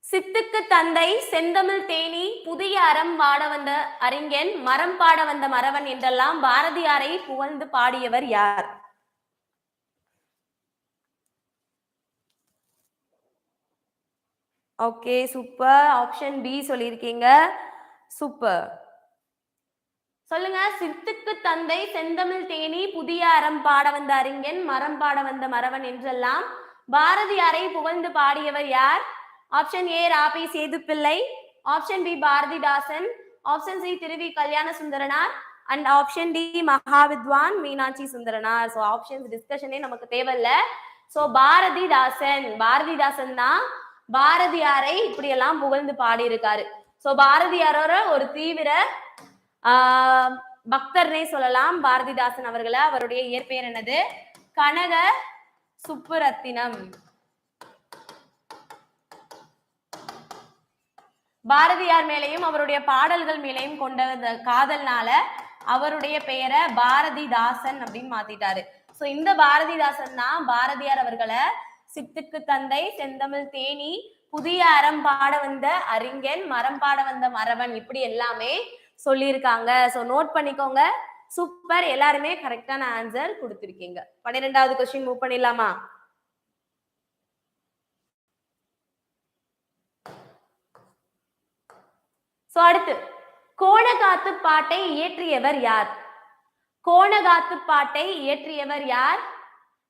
சித்துக்கு தந்தை செந்தமிழ் தேனி புதிய அறம் பாட வந்த அறிஞன் மரம் பாட வந்த மறவன் என்றெல்லாம் பாரதியாரை புகழ்ந்து பாடியவர் யார்? Okay, super. ஆப்ஷன் பி சொல்லியிருக்கீங்க. சூப்பர். சொல்லுங்க, சித்துக்கு தந்தை செந்தமிழ் தேனி புதிய அறம் பாட வந்த அறிஞன் மரம் பாட வந்த மறவன் என்றெல்லாம் பாரதியாரை புகழ்ந்து பாடியவர் யார்? Option A Ra Pi Sethupillai, option B Bharathidasan, option C Thiru Vi Kalyana Sundaranar and option D Mahavidwan Meenakshi Sundaranar. So options டிஸ்கஷனே நமக்கு தேவையில்ல. ஸோ பாரதிதாசன், பாரதிதாசன் தான் பாரதியாரை இப்படி எல்லாம் புகழ்ந்து பாடியிருக்காரு. ஸோ பாரதியாரோட ஒரு தீவிர பக்தர்னே சொல்லலாம் பாரதிதாசன் அவர்களை. அவருடைய இயற்பெயர் என்னது? கனக சுப்புரத்தினம். பாரதியார் மேலையும் அவருடைய பாடல்கள் மேலையும் கொண்ட காதல்னால அவருடைய பெயரை பாரதிதாசன் அப்படின்னு மாத்திட்டாரு. சோ இந்த பாரதிதாசன் தான் பாரதியார் அவர்களை சித்துக்கு தந்தை செந்தமிழ் தேனி புதிய அறம் பாட வந்த அறிஞன் மரம் பாட வந்த மறவன் இப்படி எல்லாமே சொல்லியிருக்காங்க. சோ நோட் பண்ணிக்கோங்க. சூப்பர், எல்லாருமே கரெக்டான ஆன்சர் கொடுத்திருக்கீங்க. 12வது கொஸ்டின் மூவ் பண்ணிடலாமா? சோ அடுத்து கோணகாத்து பாட்டை இயற்றியவர் யார்? கோணகாத்து பாட்டை இயற்றியவர் யார்?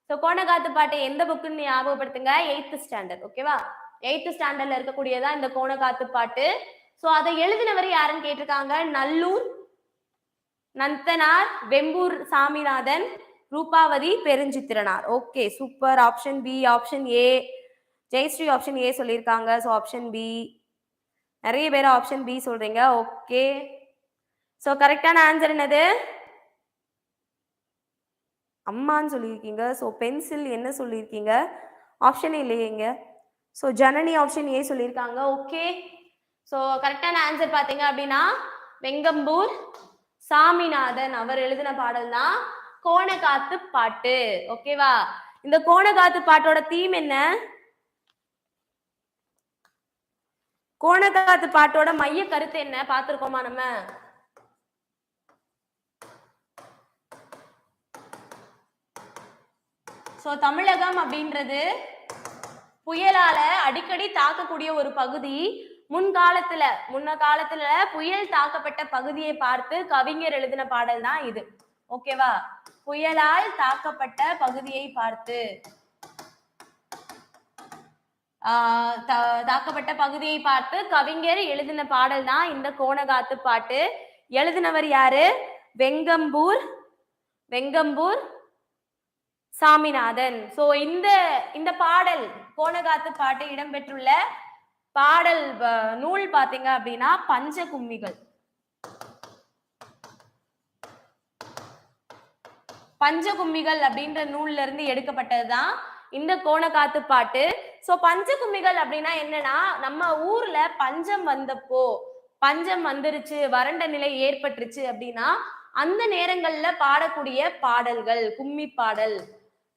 சோ கோணகாத்து பாட்டை எந்த புக்குன்னு ஞாபகப்படுத்துங்க? 8th standard. ஓகேவா, 8th ஸ்டாண்டர்ட்ல இருக்கக்கூடியதான் இந்த கோணகாத்து பாட்டு. சோ அதை எழுதினவர் யாருன்னு கேட்டிருக்காங்க. Nallur Nandanar, Vembur Saminathan, Rupavathi Perunchithiranar. Okay, super. Option B, option A. Jayasree option A சொல்லியிருக்காங்க. So option B. நிறைய பேர் ஆப்ஷன் பி சொல்றீங்க. ஓகே, ஸோ கரெக்டான ஆன்சர் என்னது? அம்மான்னு சொல்லியிருக்கீங்க. ஸோ பென்சில் என்ன சொல்லியிருக்கீங்க? ஆப்ஷனே இல்லையேங்க. ஸோ ஜனனி ஆப்ஷன் ஏ சொல்லியிருக்காங்க. ஓகே, ஸோ கரெக்டான ஆன்சர் பார்த்தீங்க அப்படின்னா வெங்கம்பூர் சாமிநாதன் அவர் எழுதின பாடல் தான் கோணகாத்து பாட்டு. ஓகேவா? இந்த கோணகாத்து பாட்டோட தீம் என்ன? கோணகாத்து பாட்டோட மைய கருத்து என்ன பார்த்திருக்கோமா நம்ம? ஸோ தமிழகம் அப்படின்றது புயலால அடிக்கடி தாக்கக்கூடிய ஒரு பகுதி. முன்ன காலத்துல புயல் தாக்கப்பட்ட பகுதியை பார்த்து கவிஞர் எழுதின பாடல் தான் இது. ஓகேவா? புயலால் தாக்கப்பட்ட பகுதியை பார்த்து தாக்கப்பட்ட பகுதியை பார்த்து கவிஞர் எழுதின பாடல் தான் இந்த கோணகாத்து பாட்டு. எழுதினவர் யாரு? வெங்கம்பூர் சாமிநாதன். சோ இந்த பாடல் கோணகாத்து பாட்டு இடம்பெற்றுள்ள பாடல் நூல் பாத்தீங்க அப்படின்னா பஞ்சகும்மிகள். பஞ்சகும்மிகள் அப்படின்ற நூல்ல இருந்து எடுக்கப்பட்டதுதான் இந்த கோணகாத்து பாட்டு. சோ பஞ்சகும்மிகள் அப்படின்னா என்னன்னா, நம்ம ஊர்ல பஞ்சம் வந்துருச்சு, வறண்ட நிலை ஏற்பட்டுருச்சு அப்படின்னா அந்த நேரங்கள்ல பாடக்கூடிய பாடல்கள் கும்மி பாடல்.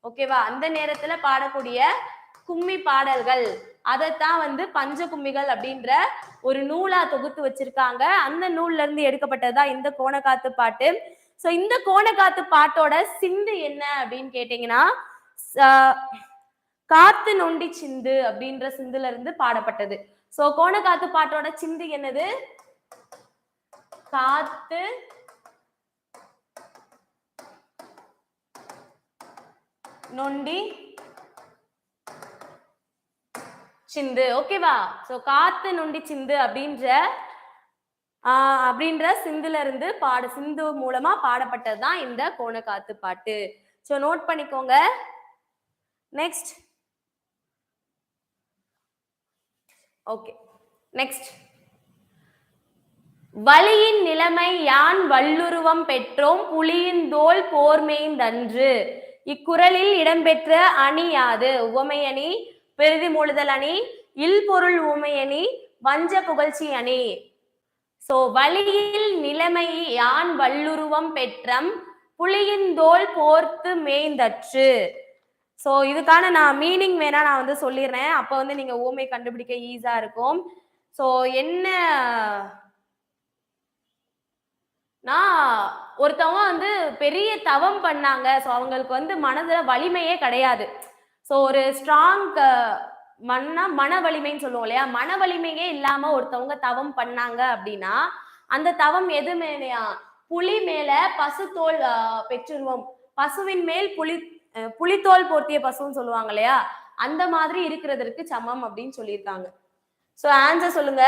ஓகேவா? அந்த நேரத்துல பாடக்கூடிய கும்மி பாடல்கள் அதைத்தான் பஞ்சகும்மிகள் அப்படின்ற ஒரு நூலா தொகுத்து வச்சிருக்காங்க. அந்த நூல்ல இருந்து எடுக்கப்பட்டதுதான் இந்த கோணகாத்து பாட்டு. சோ இந்த கோணகாத்து பாட்டோட சிந்து என்ன அப்படின்னு கேட்டீங்கன்னா, காத்து நொண்டி சிந்து அப்படின்ற சிந்துல இருந்து பாடப்பட்டது. சோ கோணகாத்து பாட்டோட சிந்து என்னது? காத்து நொண்டி சிந்து. ஓகேவா? சோ காத்து நொண்டி சிந்து அப்படின்ற சிந்துல இருந்து சிந்து மூலமா பாடப்பட்டதுதான் இந்த கோணகாத்து பாட்டு. சோ நோட் பண்ணிக்கோங்க. நெக்ஸ்ட். Okay, next. வலியின் நிலைமை யான் வல்லுருவம் பெற்றோம் புலியின் தோல் போர்மேய்ந்தன்று. இக்குறளில் இடம்பெற்ற அணி யாது? உவமை அணி, பெரிதி மூழுதல் அணி, இல்பொருள் உவமை அணி, வஞ்ச புகழ்ச்சி அணி. சோ வலியில் நிலைமை யான் வல்லுருவம் பெற்றம் புலியின் தோல் போர்த்து மேய்ந்தற்று. சோ இதுக்கான நான் மீனிங் வேணா நான் சொல்லிடுறேன். அப்ப நீங்க ஊமை கண்டுபிடிக்க ஈஸியா இருக்கும். சோ என்ன ஒருத்தவங்க பெரிய தவம் பண்ணாங்க. சோ அவங்களுக்கு மனதுல வலிமையே கிடையாது. சோ ஒரு ஸ்ட்ராங் மன வலிமைன்னு சொல்லுவோம் இல்லையா? மன வலிமையே இல்லாம ஒருத்தவங்க தவம் பண்ணாங்க அப்படின்னா அந்த தவம் எது மேலையா? புலி மேல பசு தோல் பெற்றுருவோம், பசுவின் மேல் புலித்தோல் போர்த்திய பசுன்னு சொல்லுவாங்க இல்லையா? அந்த மாதிரி இருக்கிறதற்கு சமம் அப்படின்னு சொல்லியிருக்காங்க. ஸோ ஆன்சர் சொல்லுங்க.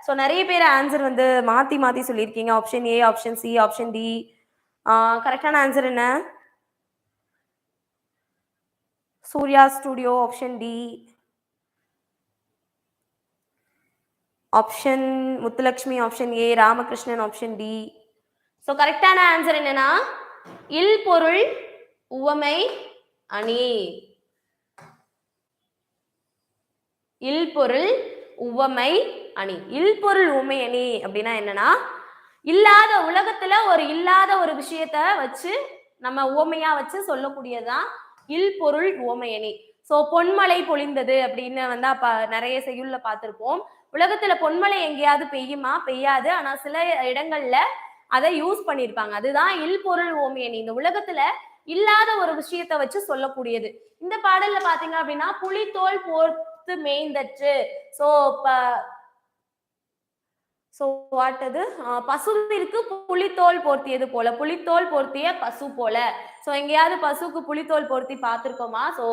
ஸோ நிறைய பேர் ஆன்சர் மாத்தி சொல்லியிருக்கீங்க. Option A, option C, option D. கரெக்டான ஆன்சர் என்ன? Surya studio option D, option Muthulakshmi option A, Ramakrishnan option D. So கரெக்டான ஆன்சர் என்னன்னா இல் பொருள் உவமை அணி. இல் பொருள் உவமை அணி. இல்பொருள் உவமை அணி அப்படின்னா என்னன்னா, இல்லாத உலகத்துல இல்லாத ஒரு விஷயத்த வச்சு நம்ம உவமையா வச்சு சொல்லக்கூடியதுதான் இல்பொருள் உவமை அணி. சோ பொன்மழை பொழிந்தது அப்படின்னு அப்ப நிறைய செய்யுள்ல பார்த்திருப்போம். உலகத்துல பொன்மழை எங்கேயாவது பெய்யுமா? பெய்யாது. ஆனா சில இடங்கள்ல அதை யூஸ் பண்ணிருப்பாங்க. அதுதான் இல்பொருள் உவமை அணி. இந்த உலகத்துல இல்லாத ஒரு விஷயத்த வச்சு சொல்லக்கூடியது. இந்த பாடல்ல பாத்தீங்க அப்படின்னா புலித்தோல் போர்த்து மேய்ந்தற்று. பசுவிற்கு புலித்தோல் போர்த்தியது போல, புலித்தோல் போர்த்திய பசு போல. சோ எங்கேயாவது பசுக்கு புலித்தோல் போர்த்தி பார்த்திருக்கோமா? சோ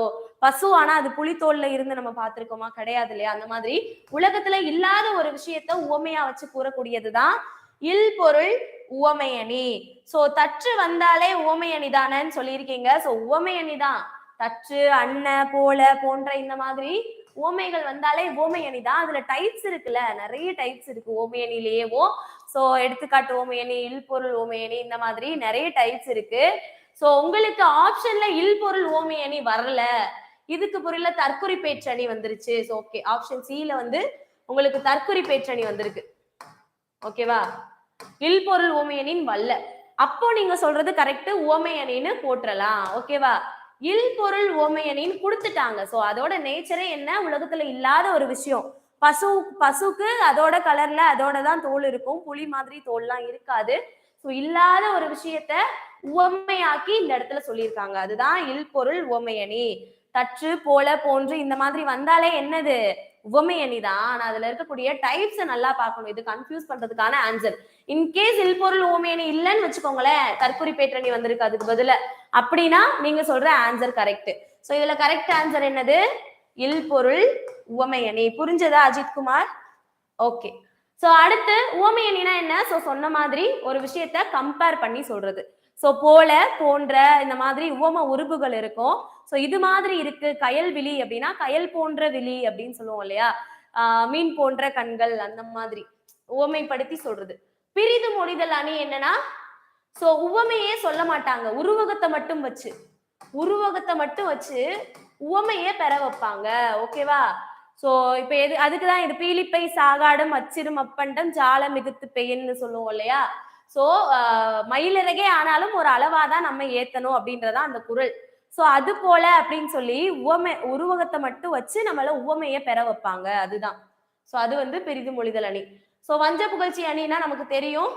பசு ஆனா அது புலித்தோல்ல இருந்து நம்ம பார்த்திருக்கோமா? கிடையாது இல்லையா? அந்த மாதிரி உலகத்துல இல்லாத ஒரு விஷயத்த உவமையா வச்சு கூறக்கூடியதுதான் இல்பொருள் உவமை அணி. சோ தற்று வந்தாலே உவமை அணி தானேன்னு சொல்லியிருக்கீங்க. சோ உவமை அணி தான். தற்று, அன்ன, போல போன்ற இந்த மாதிரி ஓமைகள் வந்தாலே ஓமை அணி தான். அதுல டைப்ஸ் இருக்குல்ல, நிறைய டைப்ஸ் இருக்கு ஓமை அணிலேயேவோ. சோ எடுத்துக்காட்டு ஓமை அணி, இல்பொருள் ஓமை அணி, இந்த மாதிரி நிறைய டைப்ஸ் இருக்கு. சோ உங்களுக்கு ஆப்ஷன்ல இல்பொருள் ஓமை அணி வரல, இதுக்கு பொருள்ல தற்குறி பேற்றணி வந்துருச்சு. ஓகே, ஆப்ஷன் சில வந்து உங்களுக்கு தற்குறி பேற்றணி வந்திருக்கு. ஓகேவா? இல்பொருள் உவமையணின் வல்ல. அப்போ நீங்க சொல்றது கரெக்ட், உவமையணின்னு போட்டுறலாம். ஓகேவா? இல்பொருள் உவமையணின்னு கொடுத்துட்டாங்க. சோ அதோட நேச்சரே என்ன, உலகத்துல இல்லாத ஒரு விஷயம். பசுக்கு அதோட கலர்ல அதோட தான் தோல் இருக்கும், புலி மாதிரி தோல்லாம் இருக்காது. சோ இல்லாத ஒரு விஷயத்த உவமையாக்கி இந்த இடத்துல சொல்லியிருக்காங்க. அதுதான் இல்பொருள் உவமையணி. தற்று, போல, போன்று இந்த மாதிரி வந்தாலே என்னது, உவமையணி தான். ஆனா அதுல இருக்கக்கூடிய டைப்ஸ் நல்லா பார்க்கணும். இது கன்ஃபியூஸ் பண்றதுக்கான ஆன்சர். இன்கேஸ் இல்பொருள் உவமையணி இல்லைன்னு வச்சுக்கோங்களேன், தற்குறி பேற்றணி வந்திருக்கு அதுக்கு பதிலா, அப்படின்னா நீங்க சொல்ற ஆன்சர் கரெக்ட். சோ இதுல கரெக்ட் ஆன்சர் என்னது, இல்பொருள் உவமையணி. புரிஞ்சதா அஜித் குமார்? ஓகே. சோ அடுத்து உவமையணினா என்ன? சோ சொன்ன மாதிரி ஒரு விஷயத்த கம்பேர் பண்ணி சொல்றது. சோ போல, போன்ற இந்த மாதிரி உவம உருபுகள் இருக்கும். சோ இது மாதிரி இருக்கு கயல் விழி அப்படின்னா கயல் போன்ற விழி அப்படின்னு சொல்லுவோம் இல்லையா, மீன் போன்ற கண்கள், அந்த மாதிரி உவமைப்படுத்தி சொல்றது. பிரிது மொழிதல் அணி என்னன்னா, சோ உவமையே சொல்ல மாட்டாங்க, உருவகத்தை மட்டும் வச்சு உவமையே பெற வைப்பாங்க. ஓகேவா? சோ இப்ப எது அதுக்குதான் இது பீலிப்பை சாகாடம் அச்சிரும் அப்பண்டம் ஜால மிகுத்து பெய்யன்னு சொல்லுவோம் இல்லையா. சோ மயிலிறகே ஆனாலும் ஒரு அளவாதான் நம்ம ஏத்தணும் அப்படின்றதா அந்த குறள். சோ அது போல அப்படின்னு சொல்லி உருவகத்தை மட்டும் வச்சு நம்மள உவமையை பெற வைப்பாங்க. அதுதான். சோ அது வந்து பெரிது மொழிதல் அணி. சோ வஞ்ச புகழ்ச்சி அணினா நமக்கு தெரியும்,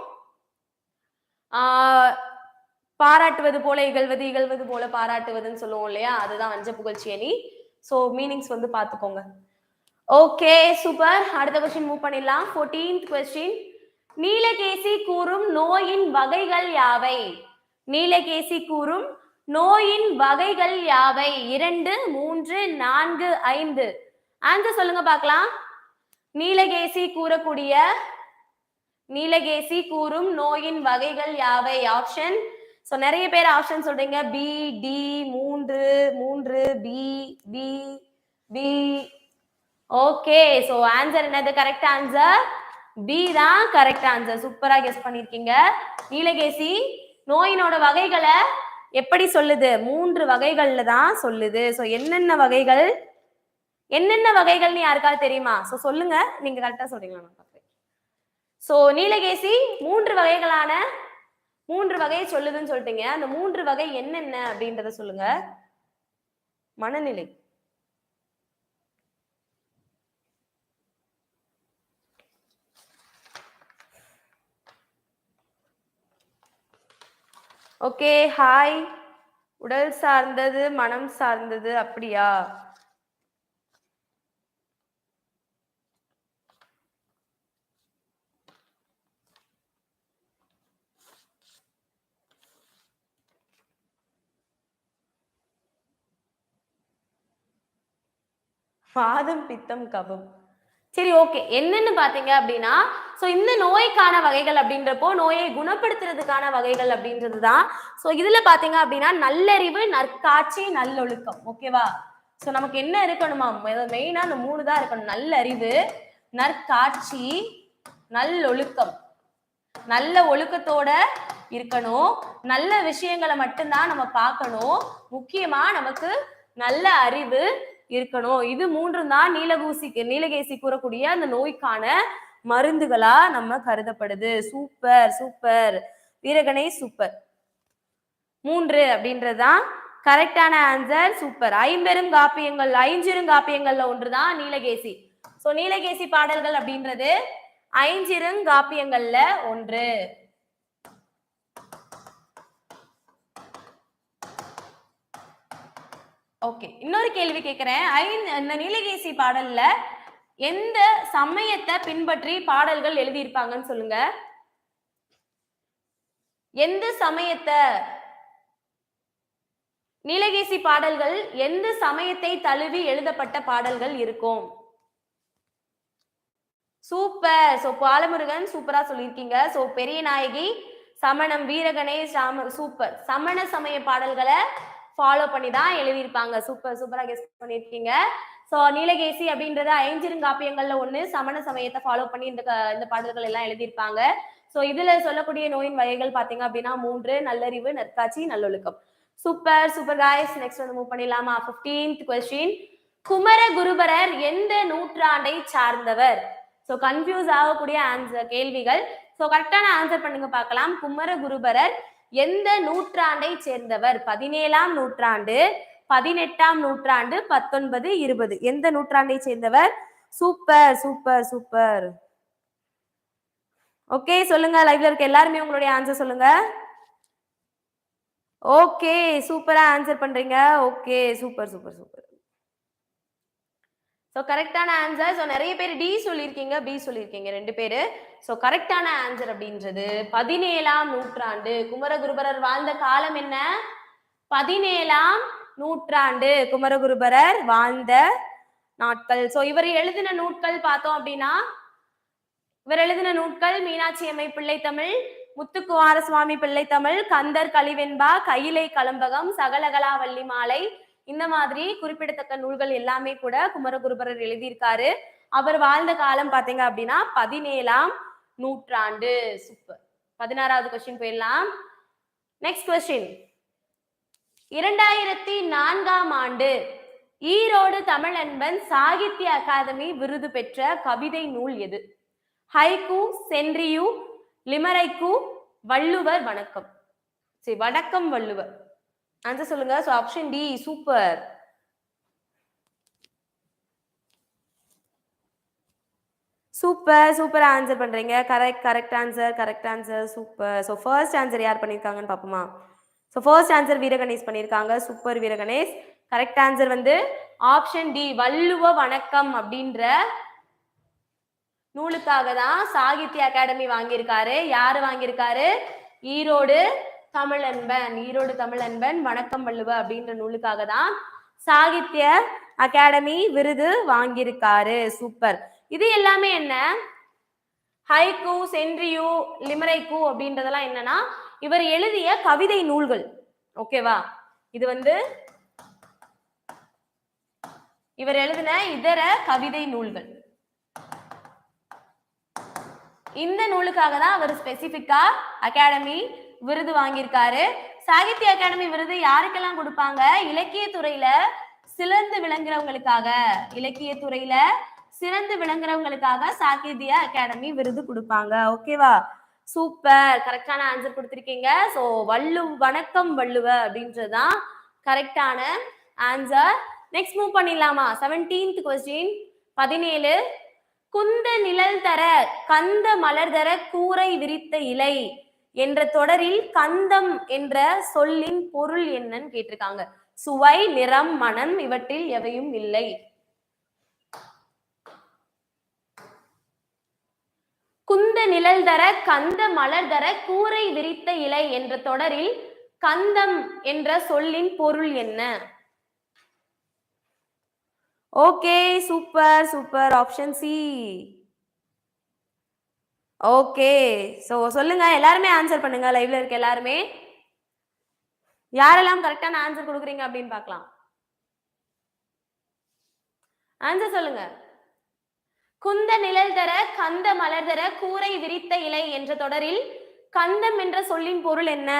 பாராட்டுவது போல இகழ்வது, இகழ்வது போல பாராட்டுவதுன்னு சொல்லுவோம் இல்லையா, அதுதான் வஞ்ச புகழ்ச்சி அணி. சோ மீனிங்ஸ் வந்து பாத்துக்கோங்க. Okay, super. அடுத்த கொஸ்டின் மூவ் பண்ணிடலாம். 14th question. நீலகேசி கூறும் நோயின் வகைகள் யாவை? நீலகேசி கூறும் நோயின் வகைகள் யாவை? 2, 3, 4, 5. ஆன்சர் சொல்லுங்க பார்க்கலாம். நீலகேசி கூறும் நோயின் வகைகள் யாவை? ஆப்ஷன். சோ நிறைய பேர் ஆப்ஷன் சொல்றீங்க. B, D, 3, B, B, B. Okay, so answer என்னது? கரெக்ட் ஆன்சர் பி தான் கரெக்ட் ஆன்சர். சூப்பரா கெஸ் பண்ணிருக்கீங்க. நீலகேசி நோயினோட வகைகளை எப்படி சொல்லுது? 3 வகைகள்ல தான் சொல்லுது. சோ என்னென்ன வகைகள்னு யாருக்காவது தெரியுமா? சோ சொல்லுங்க, நீங்க கரெக்டா சொல்றீங்களா? சோ நீலகேசி 3 வகையை சொல்லுதுன்னு சொல்லிட்டீங்க. அந்த 3 வகை என்னென்ன அப்படின்றத சொல்லுங்க. மனநிலை, ஓகே. ஹாய். உடல் சார்ந்தது, மனம் சார்ந்தது, அப்படியா? வாதம், பித்தம், கபம். சரி, ஓகே. என்னன்னு பாத்தீங்க அப்படின்னா, சோ இந்த நோய்க்கான வகைகள் அப்படின்றப்போ நோயை குணப்படுத்துறதுக்கான வகைகள் அப்படின்றதுதான். சோ இதுல பாத்தீங்க அப்படின்னா நல்லறிவு, நற்காட்சி, நல்லொழுக்கம். ஓகேவா? சோ நமக்கு என்ன இருக்கணுமா? மெயினா அந்த 3 தான் இருக்கணும். நல்லறிவு, நற்காட்சி, நல்லொழுக்கம். நல்ல ஒழுக்கத்தோட இருக்கணும். நல்ல விஷயங்களை மட்டும்தான் நம்ம பார்க்கணும். முக்கியமா நமக்கு நல்ல அறிவு இருக்கணும். இது 3 தான் நீலகேசி கூறக்கூடிய அந்த நோய்க்கான மருந்துகளா நம்ம கருதப்படுது. Super super வீரகணே, super. 3 அப்படின்றதுதான் கரெக்டான ஆன்சர். சூப்பர். ஐஞ்சிறுங்காப்பியங்கள்ல ஒன்றுதான் நீலகேசி. சோ நீலகேசி பாடல்கள் அப்படின்றது ஐஞ்சிறுங்காப்பியங்கள்ல ஒன்று. ஓகே, இன்னொரு கேள்வி கேட்கிறேன். இந்த நீலகேசி பாடல்ல எந்த சமயத்தை பின்பற்றி பாடல்கள் எழுதியிருப்பாங்கன்னு சொல்லுங்க. எந்த சமயத்தை, நீலகேசி பாடல்கள் எந்த சமயத்தை தழுவி எழுதப்பட்ட பாடல்கள் இருக்கும்? சூப்பர். சோ பாலமுருகன் சூப்பரா சொல்லியிருக்கீங்க. சோ பெரிய நாயகி, சமணம், வீரகணேஷ், சூப்பர். சமண சமய பாடல்களை ஃபாலோ பண்ணி தான் எழுதியிருப்பாங்க. சூப்பர், சூப்பரா கெஸ் பண்ணியிருக்கீங்க. சோ நீலகேசி அப்படின்றது ஐஞ்சிறுங்காப்பியங்கள்ல ஒண்ணு. சமண சமயத்தை ஃபாலோ பண்ணி இந்த பாடல்கள் எல்லாம் எழுதியிருப்பாங்க. சோ இதுல சொல்லக்கூடிய நோயின் வகைகள் பாத்தீங்க அப்படின்னா 3: நல்லறிவு, நற்காட்சி, நல்லொழுக்கம். Super super guys. நெக்ஸ்ட் வந்து மூவ் பண்ணிடலாமா? 15th question. குமரகுருபரர் எந்த நூற்றாண்டை சார்ந்தவர்? சோ கன்ஃபியூஸ் ஆகக்கூடிய ஆன்சர் கேள்விகள். சோ கரெக்டான ஆன்சர் பண்ணுங்க பார்க்கலாம். குமரகுருபரர் எந்த நூற்றாண்டை சேர்ந்தவர்? 17ஆம் நூற்றாண்டு, 18ஆம் நூற்றாண்டு, 19, 20. எந்த நூற்றாண்டை சேர்ந்தவர்? Super super super. ஓகே சொல்லுங்க, லைவ்ல இருக்க எல்லாருமே உங்களுடைய ஆன்சர் சொல்லுங்க. ஓகே சூப்பரா ஆன்சர் பண்றீங்க. Okay super super super. So கரெக்டான ஆன்சர். சோ நிறைய பேர் டி சொல்லிருக்கீங்க, பி சொல்லிருக்கீங்க, ரெண்டு பேரு. சோ கரெக்டான ஆன்சர் அப்படின்றது 17ஆம் நூற்றாண்டு. குமரகுருபரர் வாழ்ந்த காலம் என்ன? 17ஆம் நூற்றாண்டு குமரகுருபரர் வாழ்ந்த நாட்கள். சோ இவர் எழுதின நூட்கள் பார்த்தோம் அப்படின்னா, இவர் எழுதின நூட்கள் மீனாட்சி அம்மை பிள்ளை தமிழ், முத்துக்குமார சுவாமி பிள்ளை தமிழ், கந்தர் கலிவெண்பா, கையிலை கலம்பகம், சகலகலா வள்ளி மாலை, இந்த மாதிரி குறிப்பிடத்தக்க நூல்கள் எல்லாமே கூட குமரகுருபரர் எழுதியிருக்காரு. அவர் வாழ்ந்த காலம் பாத்தீங்க அப்படின்னா 17ஆம் நூற்றாண்டு. சூப்பர். 16வது கொஸ்டின் போயிடலாம். Next question. 2004ஆம் ஆண்டு ஈரோடு தமிழன்பன் சாகித்ய அகாதமி விருது பெற்ற கவிதை நூல் எது? ஹைக்கூ, சென்றியூ, லிமரைக்கூ, வள்ளுவர் வணக்கம். சரி, வணக்கம் வள்ளுவர். ஆன்சர் சொல்லுங்க. So option D. Super. Super super answer பண்றீங்க. Correct answer super. So first answer யார் பண்ணிருக்காங்கன்னு பாப்போமா? சோ ஃபர்ஸ்ட் ஆன்சர் வீரகணேஷ் பண்ணிருக்காங்க. சூப்பர் வீரகணேஷ். கரெக்ட் ஆன்சர் வந்து ஆப்ஷன் டி, வள்ளுவ வணக்கம் அப்படின்ற நூலுக்காக தான் சாகித்ய அகாடமி வாங்கியிருக்காரு. யாரு வாங்கியிருக்காரு? ஈரோடு தமிழன்பன் வணக்கம் வள்ளுவ அப்படின்ற நூலுக்காக தான் சாகித்ய அகாடமி விருது வாங்கியிருக்காரு. சூப்பர். இது எல்லாமே என்ன? ஹைக்கூ, சென்றியூ, லிமரைக்கூ அப்படின்றதெல்லாம் என்னன்னா இவர் எழுதிய கவிதை நூல்கள். ஓகேவா? இது வந்து இவர் எழுதின இதர கவிதை நூல்கள். இந்த நூலுக்காக தான் அவர் ஸ்பெசிபிக்கா அகாடமி விருது வாங்கியிருக்காரு. சாகித்ய அகாடமி விருது யாருக்கெல்லாம் கொடுப்பாங்க? இலக்கியத்துறையில சிறந்து விளங்குறவங்களுக்காக சாகித்ய அகாடமி விருது கொடுப்பாங்க. ஓகேவா? சூப்பர். கரெக்டான ஆன்சர் கொடுத்திருக்கீங்க. சோ வணக்கம் வள்ளுவ அப்படின்றதுதான் கரெக்டான ஆன்சர். நெக்ஸ்ட் மூவ் பண்ணிடலாமா? 17th question. 17. குந்த நிழல் தர கந்த மலர் தர கூரை விரித்த இலை என்ற தொடரில் கந்தம் என்ற சொல்லின் பொருள் என்னன்னு கேட்டிருக்காங்க. சுவை, நிறம், மனம் இவற்றில் எவையும் இல்லை. குந்த நிழல் தர கந்த மலர் தர கூரை விரித்த இலை என்ற தொடரில் கந்தம் என்ற சொல்லின் பொருள் என்ன? Okay super super. Option C. Okay so சொல்லுங்க, எல்லாருமே ஆன்சர் பண்ணுங்க. லைவ்ல இருக்க எல்லாருமே யாரெல்லாம் கரெக்டான ஆன்சர் கொடுக்குறீங்க அப்படின்னு பார்க்கலாம். ஆன்சர் சொல்லுங்க. குந்த நிழல் தர கந்த மலர் தர கூரை விரித்த இலை என்ற தொடரில் கந்தம் என்ற சொல்லின் பொருள் என்ன?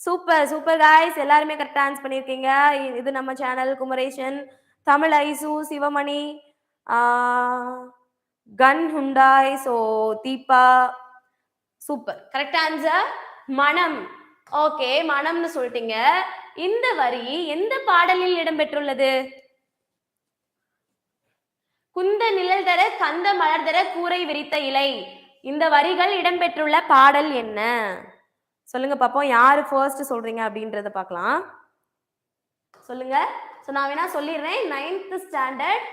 Super super guys. எல்லாருமே கரெக்டா ஆன்சர் பண்ணிருக்கீங்க. இது நம்ம சேனல் குமரேஷன், தமிழ் ஐசு, சிவமணி, கன் ஹுண்டாய், so Deepa. Super. Correct answer மனம். ஓகே, மனம்னு சொல்லிட்டீங்க. இந்த வரி எந்த பாடலில் இடம்பெற்றுள்ளது? குந்த நிழல் தர கந்த மலர் தர கூரை விரித்த இலை, இந்த வரிகள் இடம்பெற்றுள்ள பாடல் என்ன? சொல்லுங்க பாப்போம். யாரு ஃபர்ஸ்ட் சொல்றீங்க அப்படின்றத பார்க்கலாம். சொல்லுங்க. சோ நான் வேணா சொல்லிடுறேன். 9th ஸ்டாண்டர்ட்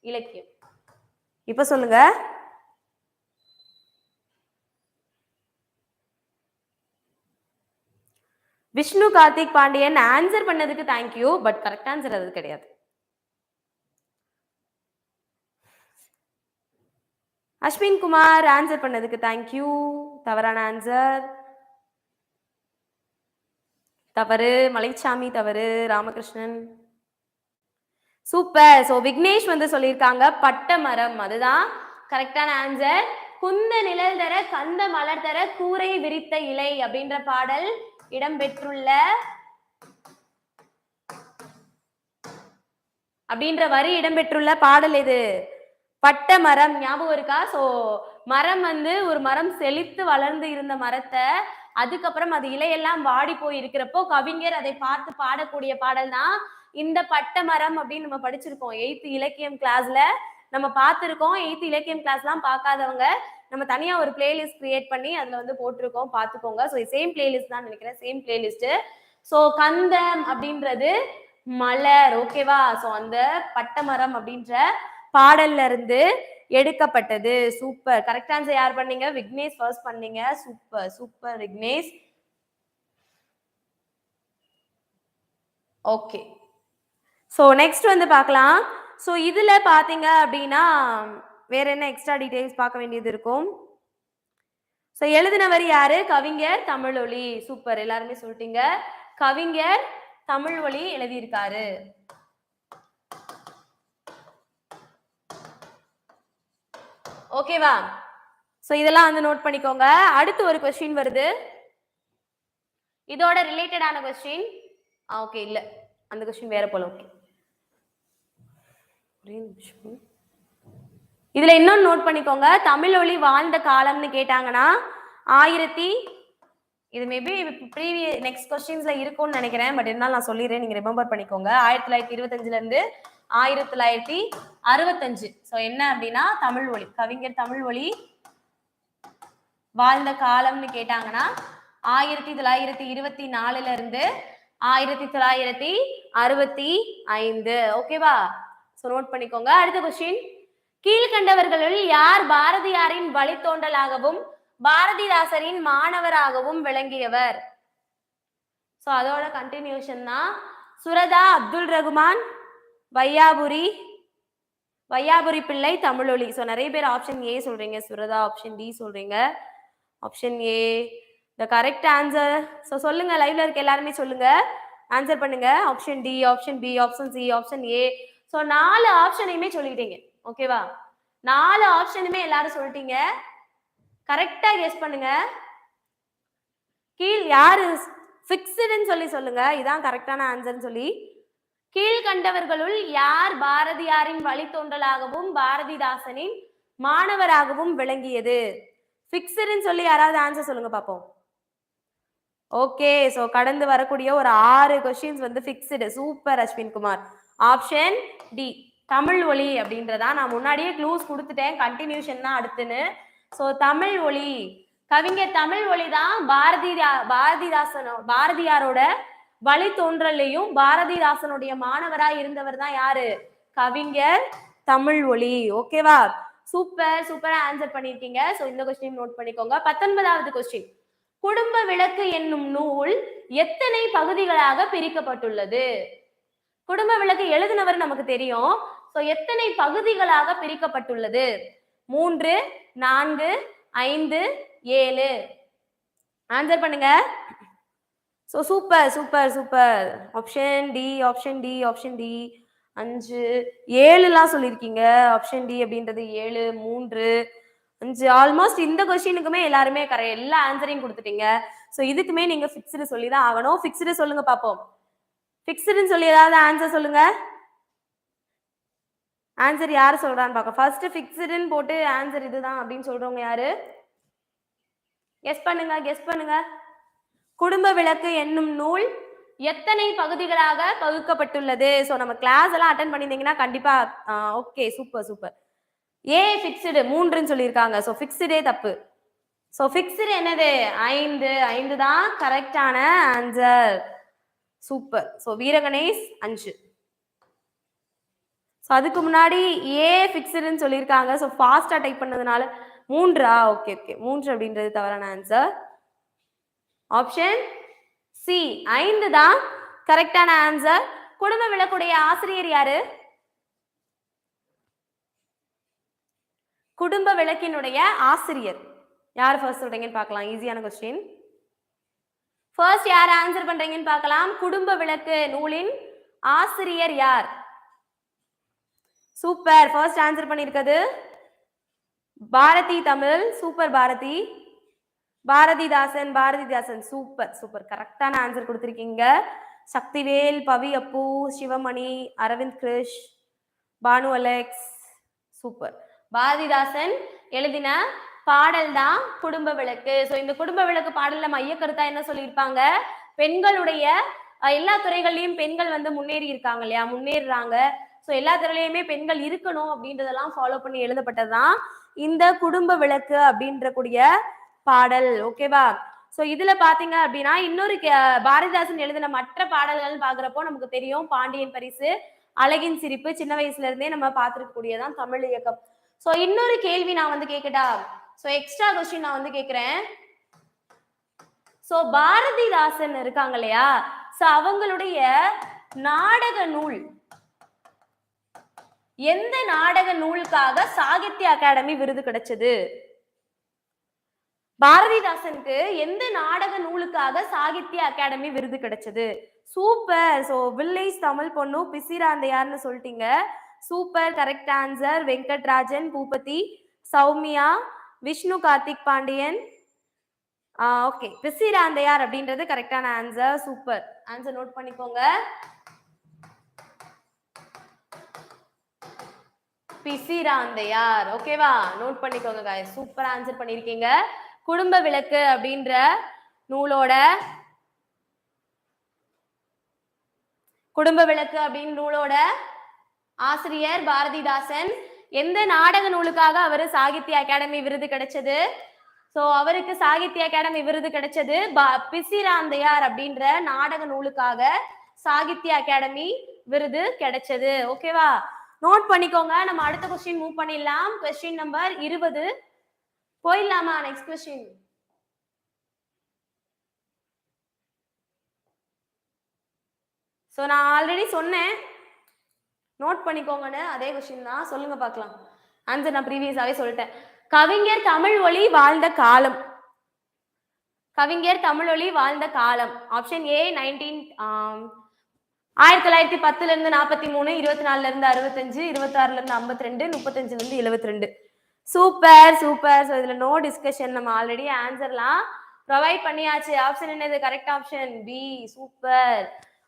இலக்கியம். இப்ப சொல்லுங்க. விஷ்ணு கார்த்திக் பாண்டியன் ஆன்சர் பண்ணதுக்கு தேங்க்யூ. பட் கரெக்ட் ஆன்சர் அது கிடையாது. அஸ்வின் குமார் ஆன்சர் பண்ணதுக்கு தேங்க்யூ. தவறான ஆன்சர். தவறு. மலைச்சாமி தவறு. ராமகிருஷ்ணன் சூப்பர். சோ விக்னேஷ் வந்து சொல்லியிருக்காங்க பட்ட மரம், அதுதான் கரெக்டான ஆன்சர். குந்த நிழல் தர கந்த மலர் தர கூரை விரித்த இலை அப்படின்ற பாடல் இடம்பெற்றுள்ள அப்படின்ற வரி இடம்பெற்றுள்ள பாடல் எது? பட்ட மரம் ஞாபகம் இருக்கா? சோ மரம் வந்து ஒரு மரம் செழித்து வளர்ந்து இருந்த மரத்தை அதுக்கப்புறம் அது இலையெல்லாம் வாடி போய் இருக்கிறப்போ கவிஞர் அதை பார்த்து பாடக்கூடிய பாடல் தான் இந்த பட்ட மரம் அப்படின்னு நம்ம படிச்சிருக்கோம் 8th இலக்கியம் கிளாஸ்ல நம்ம பார்த்திருக்கோம். 8th இலக்கியம் கிளாஸ்லாம் பார்க்காதவங்க நம்ம தனியா ஒரு பிளேலிஸ்ட் கிரியேட் பண்ணி அதுல வந்து போட்டிருக்கோம், பார்த்துக்கோங்க. ஸோ சேம் பிளேலிஸ்ட் தான் நினைக்கிறேன், சேம் பிளேலிஸ்ட். ஸோ கந்தம் அப்படின்றது மலர், ஓகேவா? ஸோ அந்த பட்டமரம் அப்படின்ற பாடல்ல இருந்து எடுக்கப்பட்டது. சூப்பர், கரெக்ட் ஆன்சர் யார் பண்ணீங்க? விக்னேஷ் ஃபர்ஸ்ட் பண்ணீங்க. Super super Vignesh. Okay, so next வந்து பார்க்கலாம். ஸோ இதுல பாத்தீங்க அப்படின்னா வேற என்ன எக்ஸ்ட்ரா டீடைல்ஸ் பார்க்க வேண்டியது இருக்கும். ஸோ எழுதினவர் யாரு? கவிஞர் தமிழொலி. சூப்பர், எல்லாருமே சொல்லிட்டீங்க. கவிஞர் தமிழொலி எழுதியிருக்காரு. ஓகேவா? ஸோ இதெல்லாம் வந்து நோட் பண்ணிக்கோங்க. அடுத்து ஒரு கொஸ்டின் வருது, இதோட ரிலேட்டடான கொஸ்டின். ஓகே, இல்ல அந்த கொஸ்டின் வேற போல. ஓகே, இதுல இன்னொன்னு நோட் பண்ணிக்கோங்க. தமிழொலி வாழ்ந்த காலம்னு கேட்டாங்கன்னா இது மேபி ப்ரீவியஸ் நெக்ஸ்ட் கொஸ்டின்ஸ்ல இருக்கும்னு நினைக்கிறேன். பட் இருந்தாலும் நான் சொல்லிடுறேன், நீங்க ரிமெம்பர் பண்ணிக்கோங்க. 1925ல இருந்து 1965. ஸோ என்ன அப்படின்னா தமிழ்மொழி, கவிஞர் தமிழ்மொழி வாழ்ந்த காலம்னு கேட்டாங்கன்னா 1924ல இருந்து 1965. ஓகேவா? ஸோ நோட் பண்ணிக்கோங்க. அடுத்த கொஸ்டின், கீழ்கண்டவர்களுள் யார் பாரதியாரின் வழித்தோன்றலாகவும் பாரதிதாசரின் மாணவராகவும் விளங்கியவர்? ஸோ அதோட கண்டினியூஷன் தான். சுரதா, அப்துல் ரகுமான், வையாபுரி பிள்ளை, தமிழொலி. ஸோ நிறைய பேர் ஆப்ஷன் ஏ சொல்றீங்க, சுரதா. ஆப்ஷன் டி சொல்றீங்க. Option A the correct answer. So சொல்லுங்க, லைவ்ல இருக்க எல்லாருமே சொல்லுங்க, ஆன்சர் பண்ணுங்க. Option D, option B, option C, option A. So 4 ஆப்ஷனையுமே சொல்லிட்டீங்க. ஓகேவா? 4 ஆப்ஷனுமே எல்லாரும் சொல்லிட்டீங்க. கரெக்டா கெஸ் பண்ணுங்க. கீழ் யாரு ஃபிக்ஸ்டுன்னு சொல்லி சொல்லுங்க, இதான் கரெக்டான ஆன்சர்னு சொல்லி. கீழ்கண்டவர்களுள் யார் பாரதியாரின் வழித்தோன்றலாகவும் பாரதிதாசனின் மாணவராகவும் விளங்கியது? ஃபிக்ஸ்டுன்னு சொல்லி யாராவது ஆன்சர் சொல்லுங்க பாப்போம். ஓகே, ஸோ கடந்து வரக்கூடிய ஒரு 6 கொஸ்டின்ஸ் வந்து fixed. Super Ashwin Kumar. Option D, Tamil Oli அப்படின்றதா. நான் முன்னாடியே க்ளூஸ் கொடுத்துட்டேன், கண்டினியூஷன் தான் அடுத்துன்னு. ஸோ தமிழ் ஒலி, கவிஞர் தமிழ் ஒலி தான் பாரதியாரோட வழித்தோன்றலையும் பாரதிதாசனுடைய மாணவராய் இருந்தவர் தான் யாரு? கவிஞர் தமிழ் ஒலி. ஓகேவா? சூப்பர் சூப்பரா ஆன்சர் பண்ணிருக்கீங்க. ஸோ இந்த கொஸ்டின் நோட் பண்ணிக்கோங்க. 19வது கொஸ்டின், குடும்ப விளக்கு என்னும் நூல் எத்தனை பகுதிகளாக பிரிக்கப்பட்டுள்ளது? குடும்ப விளக்கு எழுதினவர் நமக்கு தெரியும். ஸோ எத்தனை பகுதிகளாக பிரிக்கப்பட்டுள்ளது? 3, 4, 5, 7. ஆன்சர் பண்ணுங்க. So super super super. Option D, option D, option D. 5, 7லாம் சொல்லியிருக்கீங்க. ஆப்ஷன் டி அப்படின்றது 7, 3, 5. ஆல்மோஸ்ட் இந்த கொஸ்டினுக்குமே எல்லாருமே எல்லா ஆன்சரையும் கொடுத்துட்டீங்க. ஸோ இதுக்குமே நீங்க ஃபிக்ஸ்டு சொல்லி தான் ஆகணும். ஃபிக்ஸ்டு சொல்லுங்க பார்ப்போம். ஃபிக்ஸ்டுன்னு சொல்லி ஏதாவது ஆன்சர் சொல்லுங்க. ஆன்சர் யாரு சொல்றான்னு பார்க்க. ஃபர்ஸ்ட் ஃபிக்ஸ்டுன்னு போட்டு ஆன்சர் இதுதான் அப்படின்னு சொல்றவங்க யாரு? கெஸ் பண்ணுங்க, கெஸ் பண்ணுங்க. குடும்ப விளக்கு என்னும் நூல் எத்தனை பகுதிகளாக பகுக்கப்பட்டுள்ளது? ஸோ நம்ம கிளாஸ் எல்லாம் அட்டன் பண்ணியிருந்தீங்கன்னா கண்டிப்பா. Okay, super super. A fixed 3ன்னு சொல்லியிருக்காங்க. ஸோ ஃபிக்ஸ்டே தப்பு. ஸோ ஃபிக்ஸ்டு என்னது? 5 தான் கரெக்டான ஆன்சர். சூப்பர். ஸோ வீரகணேஷ் 5. ஸோ அதுக்கு முன்னாடி ஏ ஃபிக்ஸ்டுன்னு சொல்லியிருக்காங்க. ஸோ ஃபாஸ்டா டைப் பண்ணதுனால 3. ஓகே ஓகே, 3 அப்படின்றது தவறான ஆன்சர். ஆப்ஷன் சி 5 தான் கரெக்டான ஆன்சர். குடும்ப விளக்குடைய ஆசிரியர் யாரு? குடும்ப விளக்கினுடைய ஆசிரியர் யார் ஃபர்ஸ்ட் சொல்றீங்கன்னு பார்க்கலாம். ஈஸியான கொஸ்டின். ஃபர்ஸ்ட் யார் ஆன்சர் பண்றீங்கன்னு பார்க்கலாம். குடும்ப விளக்கு நூலின் ஆசிரியர் யார்? சூப்பர், ஃபர்ஸ்ட் ஆன்சர் பண்ணிருக்கிறது Bharathi Tamil. Super Bharathi. Bharathidasan. Super super, கரெக்டான ஆன்சர் கொடுத்திருக்கீங்க. Sakthivel, Pavi, Appu, Sivamani, Aravind Krish, Banu Alex, super. பாரதிதாசன் எழுதின பாடல் தான் குடும்ப விளக்கு. ஸோ இந்த குடும்ப விளக்கு பாடல்ல மையக்கருத்தா என்ன சொல்லியிருப்பாங்க? பெண்களுடைய எல்லா துறைகள்லயும் பெண்கள் வந்து முன்னேறி இருக்காங்க இல்லையா, முன்னேறுறாங்க. ஸோ எல்லா துறையிலையுமே பெண்கள் இருக்கணும் அப்படின்றதெல்லாம் ஃபாலோ பண்ணி எழுதப்பட்டதுதான் இந்த குடும்ப விளக்கு அப்படின்ற கூடிய பாடல். ஓகேவா? ஸோ இதுல பாத்தீங்க அப்படின்னா இன்னொரு பாரதிதாசன் எழுதின மற்ற பாடல்கள் பாக்குறப்போ நமக்கு தெரியும் பாண்டியன் பரிசு, அழகின் சிரிப்பு, சின்ன வயசுல இருந்தே நம்ம பார்த்துருக்கக்கூடியதான் தமிழ் இயக்கம். ஸோ இன்னொரு கேள்வி நான் வந்து கேட்கட்டா? ஸோ எக்ஸ்ட்ரா கொஸ்டின் நான் வந்து கேட்கிறேன். ஸோ பாரதிதாசன் இருக்காங்க இல்லையா, ஸோ அவங்களுடைய நாடக நூல் எந்த நாடக நூலுக்காக சாகித்ய அகாடமி விருது கிடைச்சது? பாரதிதாசனுக்கு எந்த நாடக நூலுக்காக சாகித்ய அகாடமி விருது கிடைச்சது? சூப்பர். சோ வில்லேஜ் தமிழ் பொண்ணு பிசிராந்தையார்னு சொல்லிட்டீங்க. Super, correct answer. Venkatrajan, Bhupathi, Soumya, Vishnu Karthik Pandian. Okay, Pisirandhaiyar அப்படின்றது கரெக்டான ஆன்சர். சூப்பர், ஆன்சர் நோட் பண்ணிக்கோங்க. பிசிராந்தையார். ஓகேவா, நோட் பண்ணிக்கோங்க गाइस. சூப்பர் ஆன்சர் பண்ணிருக்கீங்க. குடும்ப விளக்கு அப்படின்ற நூலோட குடும்ப விளக்கு அப்படின்னு நூலோட ஆசிரியர் பாரதிதாசன். எந்த நாடக நூலுக்காக அவர் சாகித்ய அகாடமி விருது கிடைச்சது? சோ அவருக்கு சாகித்ய அகாடமி விருது கிடைச்சது பிசிராந்தையார் அப்படின்ற நாடக நூலுக்காக சாகித்ய அகாடமி விருது கிடைச்சது. ஓகேவா, நோட் பண்ணிக்கோங்க. நம்ம அடுத்த क्वेश्चन மூவ் பண்ணிடலாம். क्वेश्चन நம்பர் 20 போயிடலாமா? Next question. ஸோ நான் ஆல்ரெடி சொன்னேன், நோட் பண்ணிக்கோங்கன்னு. அதே கொஸ்டின் தான், சொல்லுங்க பார்க்கலாம். ஆன்சர் நான் ப்ரீவியஸாவே சொல்லிட்டேன். கவிஞர் தமிழ் ஒளி வாழ்ந்த காலம். கவிஞர் தமிழ் ஒளி வாழ்ந்த காலம். ஆப்ஷன் ஏ 1910 இருந்து 43, 24 இருந்து 65, 26 இருந்து 52, 35 இருந்து 72. Super super. ஸோ இதுல நோ டிஸ்கஷன், நம்ம ஆல்ரெடி ஆன்சர்லாம் ப்ரொவைட் பண்ணியாச்சு. ஆப்ஷன் என்னது? Correct option B. சூப்பர்.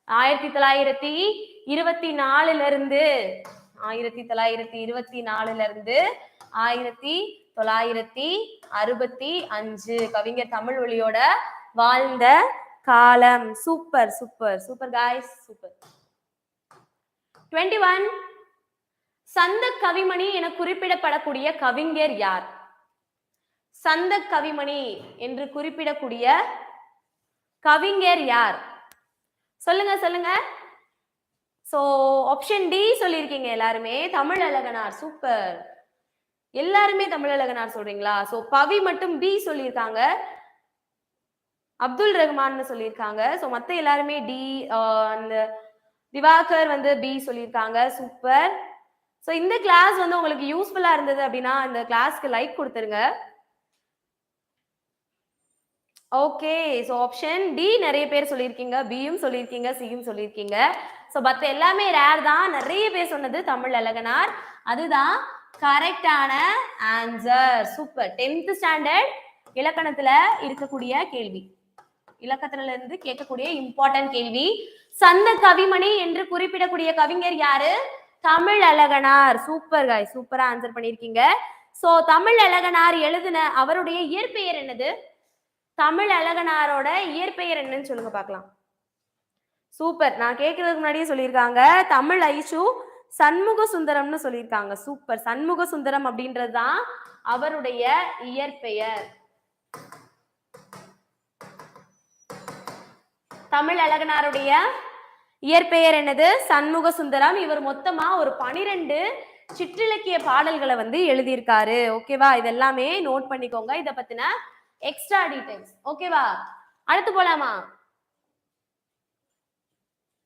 1924 இருந்து 1965 கவிஞர் தமிழ் ஒளியோட வாழ்ந்த காலம். Super super super guys, super. 21 சந்த கவிமணி என குறிப்பிடப்படக்கூடிய கவிஞர் யார்? சந்த கவிமணி என்று குறிப்பிடக்கூடிய கவிஞர் யார்? சொல்லுங்க சொல்லுங்க. சோ ஆப்ஷன் டி சொல்லியிருக்கீங்க எல்லாருமே, தமிழ் அழகனார். சூப்பர், எல்லாருமே தமிழ் அழகனார் சொல்றீங்களா? சோ பவி மட்டும் பி சொல்லியிருக்காங்க, அப்துல் ரஹ்மான் சொல்லியிருக்காங்க. சோ மத்த எல்லாருமே டி. அந்த திவாகர் வந்து பி சொல்லியிருக்காங்க. சூப்பர். சோ இந்த கிளாஸ் வந்து உங்களுக்கு யூஸ்ஃபுல்லா இருந்தது அப்படின்னா இந்த கிளாஸ்க்கு லைக் கொடுத்துருங்க. ஓகே, ஸோ ஆப்ஷன் டி நிறைய பேர் சொல்லியிருக்கீங்க, பியும் சொல்லியிருக்கீங்க, சியும் சொல்லியிருக்கீங்க. ஸோ மற்ற எல்லாமே ரேர் தான். நிறைய பேர் சொன்னது தமிழ் அழகனார், அதுதான் கரெக்டான ஆன்சர். சூப்பர். 10th ஸ்டாண்டர்ட் இலக்கணத்துல இருக்கக்கூடிய கேள்வி, இலக்கணத்துல இருந்து கேட்கக்கூடிய இம்பார்ட்டன்ட் கேள்வி. சந்த கவிமணி என்று குறிப்பிடக்கூடிய கவிஞர் யாரு? தமிழ் அழகனார். சூப்பர் गाइस, சூப்பரா ஆன்சர் பண்ணிருக்கீங்க. சோ தமிழ் அழகனார் எழுதின அவருடைய இயற்பெயர் என்னது? தமிழ் அழகனாரோட இயற்பெயர் என்னன்னு சொல்லுங்க பார்க்கலாம். சூப்பர், நான் கேட்கறதுக்கு முன்னாடியே சொல்லியிருக்காங்க, தமிழ் ஐஷு சண்முக சுந்தரம்னு சொல்லியிருக்காங்க. சூப்பர், சண்முக சுந்தரம் அப்படின்றதுதான் அவருடைய இயற்பெயர். தமிழ் அழகனாருடைய இயற்பெயர் என்னது? சண்முக சுந்தரம். இவர் மொத்தமா ஒரு 12 சிற்றிலக்கிய பாடல்களை வந்து எழுதியிருக்காரு. ஓகேவா, இதெல்லாமே நோட் பண்ணிக்கோங்க, இத பத்தின எக்ஸ்ட்ரா டீடைல்ஸ். ஓகேவா, அடுத்து போலாமா?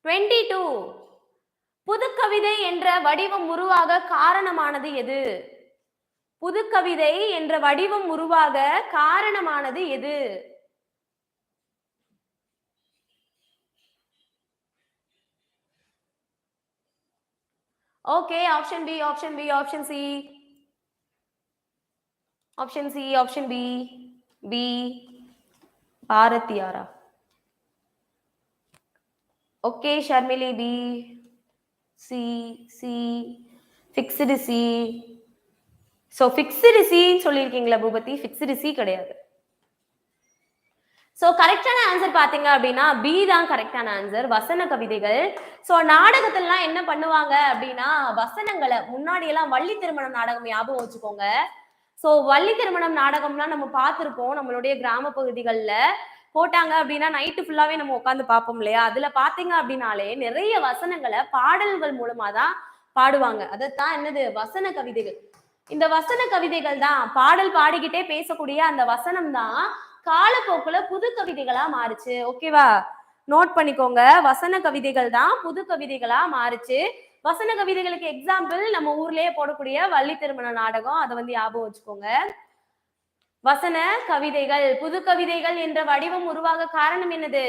22 புதுக்கவிதை என்ற வடிவம் உருவாக காரணமானது எது? புதுக்கவிதை என்ற வடிவம் உருவாக காரணமானது எது? Okay, option B, option B, option C, option C, option B. B பாரதியாரா? Okay Sharmili, B. C C fixed C. So fixed C சொல்லியிருக்கீங்களா பூபதி? ஃபிக்ஸ்டு சி கிடையாது. சோ கரெக்டான ஆன்சர் பாத்தீங்க அப்படின்னா பி தான் கரெக்டான ஆன்சர், வசன கவிதைகள். சோ நாடகத்திலாம் என்ன பண்ணுவாங்க அப்படின்னா வசனங்களை முன்னாடி எல்லாம் வள்ளி திருமணம் நாடகம் ஞாபகம் வச்சுக்கோங்க. சோ வள்ளி திருமணம் நாடகம்லாம் நம்ம பார்த்திருப்போம் நம்மளுடைய கிராம பகுதிகளில் போட்டாங்க அப்படின்னா நைட்டு ஃபுல்லாவே நம்ம உட்காந்து பார்ப்போம் இல்லையா? அதுல பாத்தீங்க அப்படின்னாலே நிறைய வசனங்களை பாடல்கள் மூலமா தான் பாடுவாங்க. அதைத்தான் என்னது வசன கவிதைகள். இந்த வசன கவிதைகள் தான் பாடல் பாடிக்கிட்டே பேசக்கூடிய அந்த வசனம் தான் காலப்போக்குல புது கவிதைகளா மாறுச்சு. ஓகேவா? நோட் பண்ணிக்கோங்க, வசன கவிதைகள் தான் புது கவிதைகளா மாறுச்சு. வசன கவிதைகளுக்கு எக்ஸாம்பிள் நம்ம ஊர்லயே போடக்கூடிய வள்ளி திருமண நாடகம், அதை வந்து ஞாபகம் வச்சுக்கோங்க. வசன கவிதைகள், புது கவிதைகள் என்ற வடிவம் உருவாக காரணம் என்னது?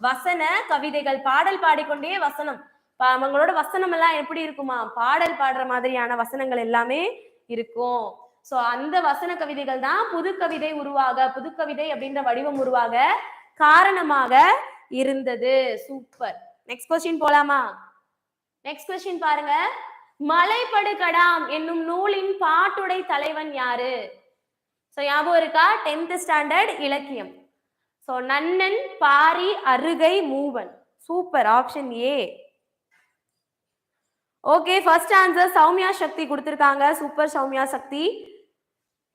வசன கவிதைகள். பாடல் பாடிக்கொண்டே வசனம், அவங்களோட வசனம் எல்லாம் எப்படி இருக்குமா? பாடல் பாடுற மாதிரியான வசனங்கள் எல்லாமே இருக்கும். சோ அந்த வசன கவிதைகள் தான் புது கவிதை உருவாக, புது கவிதை அப்படின்ற வடிவம் உருவாக காரணமாக இருந்தது. சூப்பர். நெக்ஸ்ட் கொஸ்டின் போலாமா? நெக்ஸ்ட் கொஸ்டின் பாருங்க. மலைப்படு கடாம் என்னும் நூலின் பாட்டுடை தலைவன் யாரு? சோ ஞாபகம் இருக்கா? 10th ஸ்டாண்டர்ட் இலக்கியம். So Nannan, Pari, Arugai, Moovan. Super, option A. Okay, first answer Soumya Sakthi கொடுத்திருக்காங்க. சூப்பர் சௌமியா சக்தி.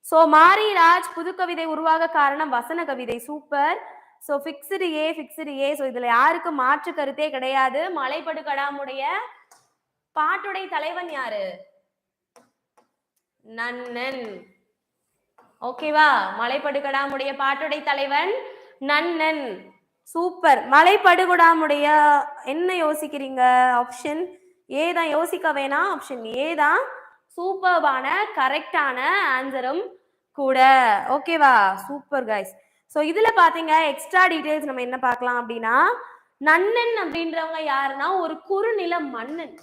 சோ மாரிராஜ் புது கவிதை உருவாக காரணம் வசன கவிதை. Super. So fixed A, fixed A. So இதுல யாருக்கு மாற்று கருத்தே கிடையாது. மலைப்படு கடாமுடைய பாட்டுடை தலைவன் யாரு? நன்னன். ஓகேவா? மலைப்படு கடாமுடைய பாட்டுடை தலைவன் நன்னன். சூப்பர். மலைப்படுகுடாமுடைய என்ன யோசிக்கிறீங்க? ஆப்ஷன் ஏ தான். யோசிக்க வேணாம், ஆப்ஷன் ஏ தான் சூப்பர்பான கரெக்டான ஆன்சரும் கூட. ஓகேவா? Super guys. ஸோ இதுல பாத்தீங்க எக்ஸ்ட்ரா டீடைல்ஸ் நம்ம என்ன பார்க்கலாம் அப்படின்னா, நன்னன் அப்படின்றவங்க யாருன்னா ஒரு குறுநில மன்னன்.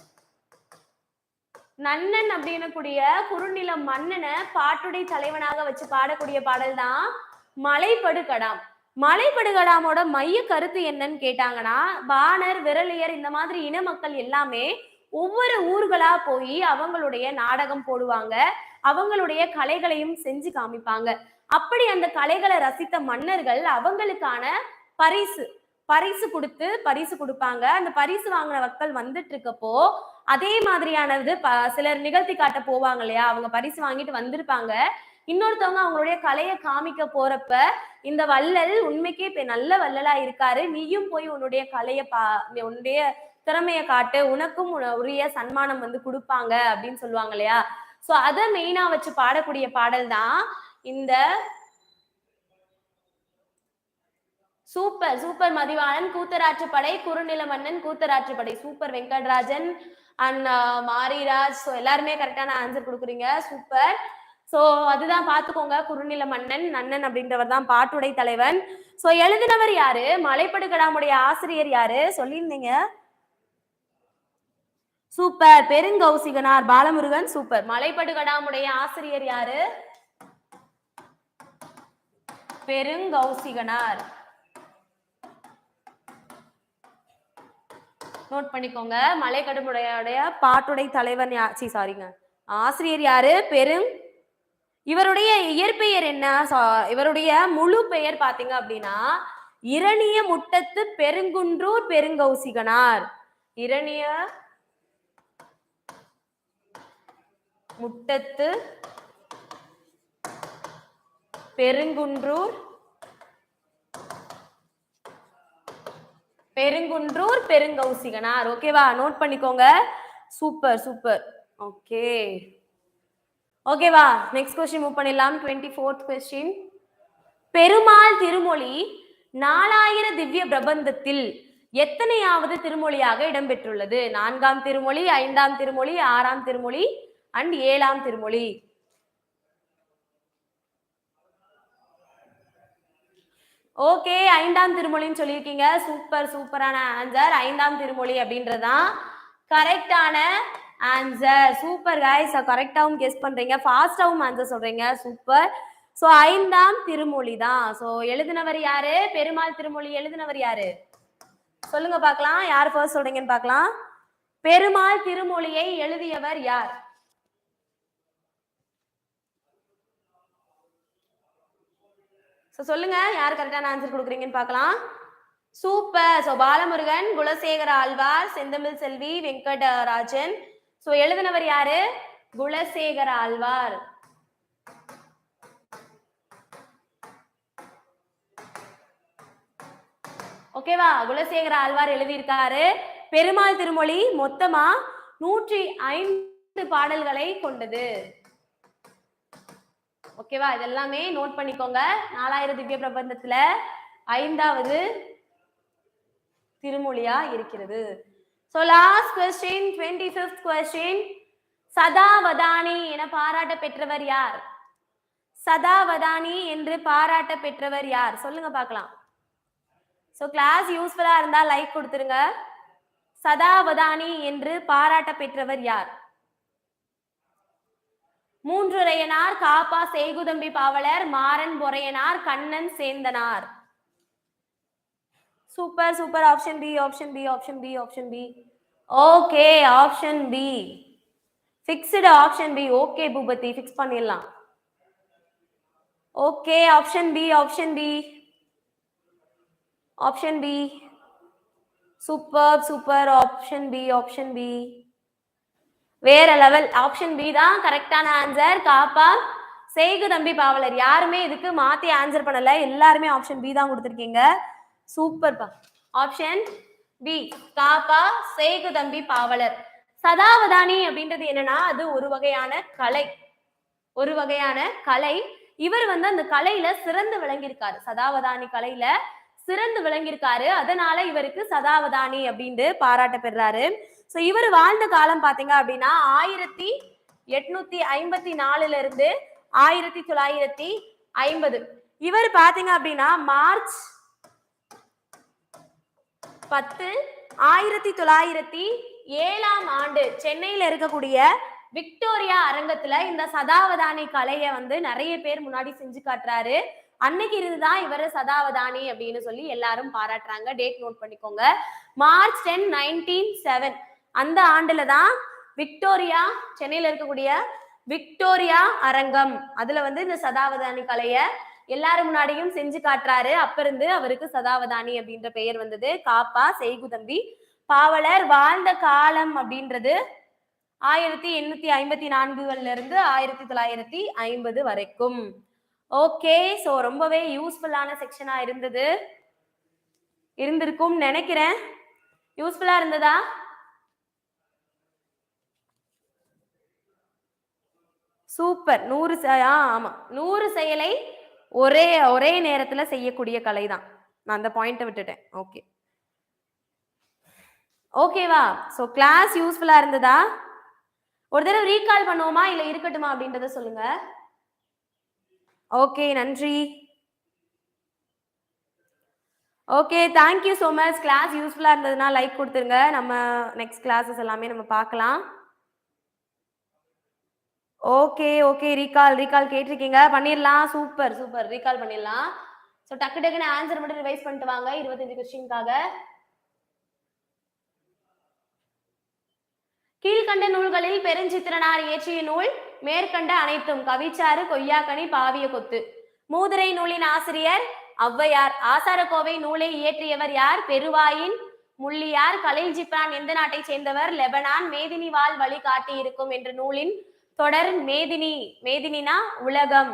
நன்னன் அப்படின்னக்கூடிய குறுநில மன்னனை பாட்டுடை தலைவனாக வச்சு பாடக்கூடிய பாடல் தான் மலைப்படு கடாம். மலைப்படு கடாமோட மைய கருத்து என்னன்னு கேட்டாங்கன்னா, பாணர், விரலியர் இந்த மாதிரி இன மக்கள் எல்லாமே ஒவ்வொரு ஊர்களா போய் அவங்களுடைய நாடகம் போடுவாங்க, அவங்களுடைய கலைகளையும் செஞ்சு காமிப்பாங்க. அப்படி அந்த கலைகளை ரசித்த மன்னர்கள் அவங்களுக்கான பரிசு கொடுப்பாங்க. அந்த பரிசு வாங்கின மக்கள் வந்துட்டு இருக்கப்போ அதே மாதிரியானது சிலர் நிகழ்த்தி காட்ட போவாங்க இல்லையா? அவங்க பரிசு வாங்கிட்டு வந்திருப்பாங்க. இன்னொருத்தவங்க அவங்களுடைய கலையை காமிக்க போறப்ப இந்த வள்ளல் உண்மைக்கே நல்ல வள்ளலா இருக்காரு, நீயும் போய் உன்னுடைய கலையை உன்னுடைய திறமையை காட்டு, உனக்கும் உரிய சன்மானம் வந்து கொடுப்பாங்க அப்படின்னு சொல்லுவாங்க இல்லையா? சோ அதை மெயினா வச்சு பாடக்கூடிய பாடல் தான் இந்த சூப்பர். சூப்பர் மதிவாணன் கூத்தராற்றுப்படை, குறுநில மன்னன் Koothararruppadai. Super Venkatrajan and Mariraj. So எல்லாருமே கரெக்டான ஆன்சர் கொடுக்குறீங்க. சூப்பர். ஸோ அதுதான் பார்த்துக்கோங்க, குறுநில மன்னன் நன்னன் அப்படின்றவர் தான் பாட்டுடை தலைவன். ஸோ எழுதினவர் யாரு? மலைப்படு கடாமுடைய ஆசிரியர் யாரு சொல்லியிருந்தீங்க? சூப்பர், பெருங்கௌசிகனார் பாலமுருகன். சூப்பர். மலைப்படு கடாமுடைய ஆசிரியர் யாரு? பெருங்கௌசிகனார். நோட் பண்ணிக்கோங்க. மலைக்கடுமுடைய பாட்டுடை தலைவன் சாரிங்க ஆசிரியர் யாரு? இவருடைய இயற்பெயர் என்ன? இவருடைய முழு பெயர் பாத்தீங்க அப்படின்னா இரணிய முட்டத்து பெருங்குன்றூர் பெருங்கௌசிகனார். இரணிய முட்டத்து பெருங்குன்றூர் பெருங்கௌசிகனார். ஓகேவா? நோட் பண்ணிக்கோங்க. Super super. ஓகே ஓகேவா? நெக்ஸ்ட் கொஸ்டின் மூவ் பண்ணிடலாம். 24th question. பெருமாள் திருமொழி 4000 திவ்ய பிரபந்தத்தில் எத்தனையாவது திருமொழியாக இடம்பெற்றுள்ளது? 4ஆம் திருமொழி, 5ஆம் திருமொழி, 6ஆம் திருமொழி அண்ட் 7ஆம் திருமொழி. ஓகே, 5ஆம் திருமொழின்னு சொல்லியிருக்கீங்க. சூப்பர், சூப்பரான ஆன்சர். 5ஆம் திருமொழி அப்படின்றதான் கரெக்டான ஆன்சர். சூப்பர் கைஸ், கரெக்டாவும் கெஸ் பண்றீங்க, ஃபாஸ்டாவும் ஆன்சர் சொல்றீங்க. சூப்பர். சோ 5ஆம் திருமொழி தான். சோ எழுதினவர் யாரு? பெருமாள் திருமொழி எழுதினவர் யாரு சொல்லுங்க பார்க்கலாம். யார் ஃபர்ஸ்ட் சொல்றீங்கன்னு பார்க்கலாம். பெருமாள் திருமொழியை எழுதியவர் யார்? ஸோ சொல்லுங்க யார் கரெக்டான ஆன்சர் கொடுக்குறீங்கன்னு பார்க்கலாம். சூப்பர். ஸோ பாலமுருகன், குலசேகர ஆழ்வார், செந்தமிழ் செல்வி, வெங்கடராஜன். ஸோ எழுதினவர் யாரு? குலசேகர ஆழ்வார். ஓகேவா? குலசேகர ஆழ்வார் எழுதியிருக்காரு. பெருமாள் திருமொழி மொத்தமா 105 பாடல்களை கொண்டது. ஓகேவா? இதெல்லாமே நோட் பண்ணிக்கோங்க. 4000 திவ்ய பிரபந்தத்துல 5வது திருமொழியா இருக்கிறது. So last question, 25th question. Sathavathani என பாராட்ட பெற்றவர் யார்? சதாவதானி என்று பாராட்ட பெற்றவர் யார்? சொல்லுங்க பார்க்கலாம். So class யூஸ்ஃபுல்லா இருந்தா லைக் கொடுத்துருங்க. சதாவதானி என்று பாராட்ட பெற்றவர் யார்? மூன்றுரையனார், காப்பா Seykuthambi Pavalar, Maran Poraiyanar, Kannan Senthanar. Super super. Option B, option B, option B, option B. Okay, option B fixed. Option B. Okay Boopathi, fix பண்ணிடலாம். Okay, option B, option B, option B. Super super. Option B, option B வேற level. Option B தான் கரெக்டான answer. காப்பா செய்குதம்பி பாவலர். யாருமே இதுக்கு மாத்தி answer பண்ணல, எல்லாருமே option B தான் கொடுத்துருக்கீங்க. சூப்பர்ப்பா. ஆப்ஷன் பி, காப்பா செய்குதம்பி பாவலர். சதாவதானி அப்படின்றது என்னன்னா அது ஒரு வகையான கலை, ஒரு வகையான கலை. இவர் வந்து அந்த கலையில சிறந்து விளங்கியிருக்காரு. சதாவதானி கலையில சிறந்து விளங்கியிருக்காரு. அதனால இவருக்கு சதாவதானி அப்படின்னு பாராட்ட பெறாரு. ஸோ இவர் வாழ்ந்த காலம் பாத்தீங்க அப்படின்னா 1854 இருந்து 1950. இவர் பாத்தீங்க அப்படின்னா மார்ச் 10, 1907 ஆண்டு சென்னையில இருக்கக்கூடிய விக்டோரியா அரங்கத்துல இந்த சதாவதானி கலையை வந்து நிறைய பேர் முன்னாடி செஞ்சு காட்டுறாரு. அன்னைக்கு இருந்துதான் இவர் சதாவதானி அப்படின்னு சொல்லி எல்லாரும் பாராட்டுறாங்க. டேட் நோட் பண்ணிக்கோங்க. மார்ச் 10, 1907 அந்த ஆண்டுல தான் விக்டோரியா, சென்னையில இருக்கக்கூடிய விக்டோரியா அரங்கம், அதுல வந்து இந்த சதாவதானி கலைய எல்லாரும் முன்னாடியும் செஞ்சு காட்டுறாரு. அப்ப இருந்து அவருக்கு சதாவதானி அப்படின்ற பெயர் வந்தது. காப்பா செய்குதம்பி பாவலர் வாழ்ந்த காலம் அப்படின்றது 1854 இருந்து 1950 வரைக்கும். ஓகே, சோ ரொம்பவே யூஸ்ஃபுல்லான செக்ஷனா இருந்திருக்கும் நினைக்கிறேன். யூஸ்ஃபுல்லா இருந்ததா? சூப்பர். 100 ஆமா, 100 செயலை ஒரே நேரத்துல செய்யக்கூடிய கலை தான். நான் அந்த பாயிண்ட்டை விட்டுட்டேன். ஓகே, ஓகேவா? ஸோ கிளாஸ் யூஸ்ஃபுல்லா இருந்ததா? ஒரு தடவை ரீகால் பண்ணுவோமா இல்ல இருக்கட்டுமா அப்படின்றத சொல்லுங்க. ஓகே, நன்றி. Okay, thank you so much. Class யூஸ்ஃபுல்லா இருந்ததுன்னா லைக் கொடுத்துருங்க. நம்ம நெக்ஸ்ட் கிளாஸஸ் எல்லாமே நம்ம பார்க்கலாம். ஓகே ஓகே, ரீகால் கேட்டிருக்கீங்க, பண்ணிடலாம். சூப்பர் சூப்பர், ரீகால் பண்ணிடலாம். ஸோ டக்குன்னு ஆன்சர் மட்டும் ரிவைஸ் பண்ணிட்டு வாங்க 25 கொஸ்டின்காக. கீழ்கண்ட நூல்களில் பெருஞ்சித்திரனார் இயற்றிய நூல் மேற்கண்ட அனைத்தும். கவிச்சாறு, கொய்யாக்கனி, பாவிய கொத்து. மூதுரை நூலின் ஆசிரியர் ஔவையார். ஆசாரக்கோவை நூலை இயற்றியவர் யார்? பெருவாயின் முள்ளியார். கலில் ஜிப்ரான் எந்த நாட்டை சேர்ந்தவர்? லெபனான். மேதினி வாழ் வழி காட்டி இருக்கும் என்ற நூலின் தொடர் மேதினினா உலகம்.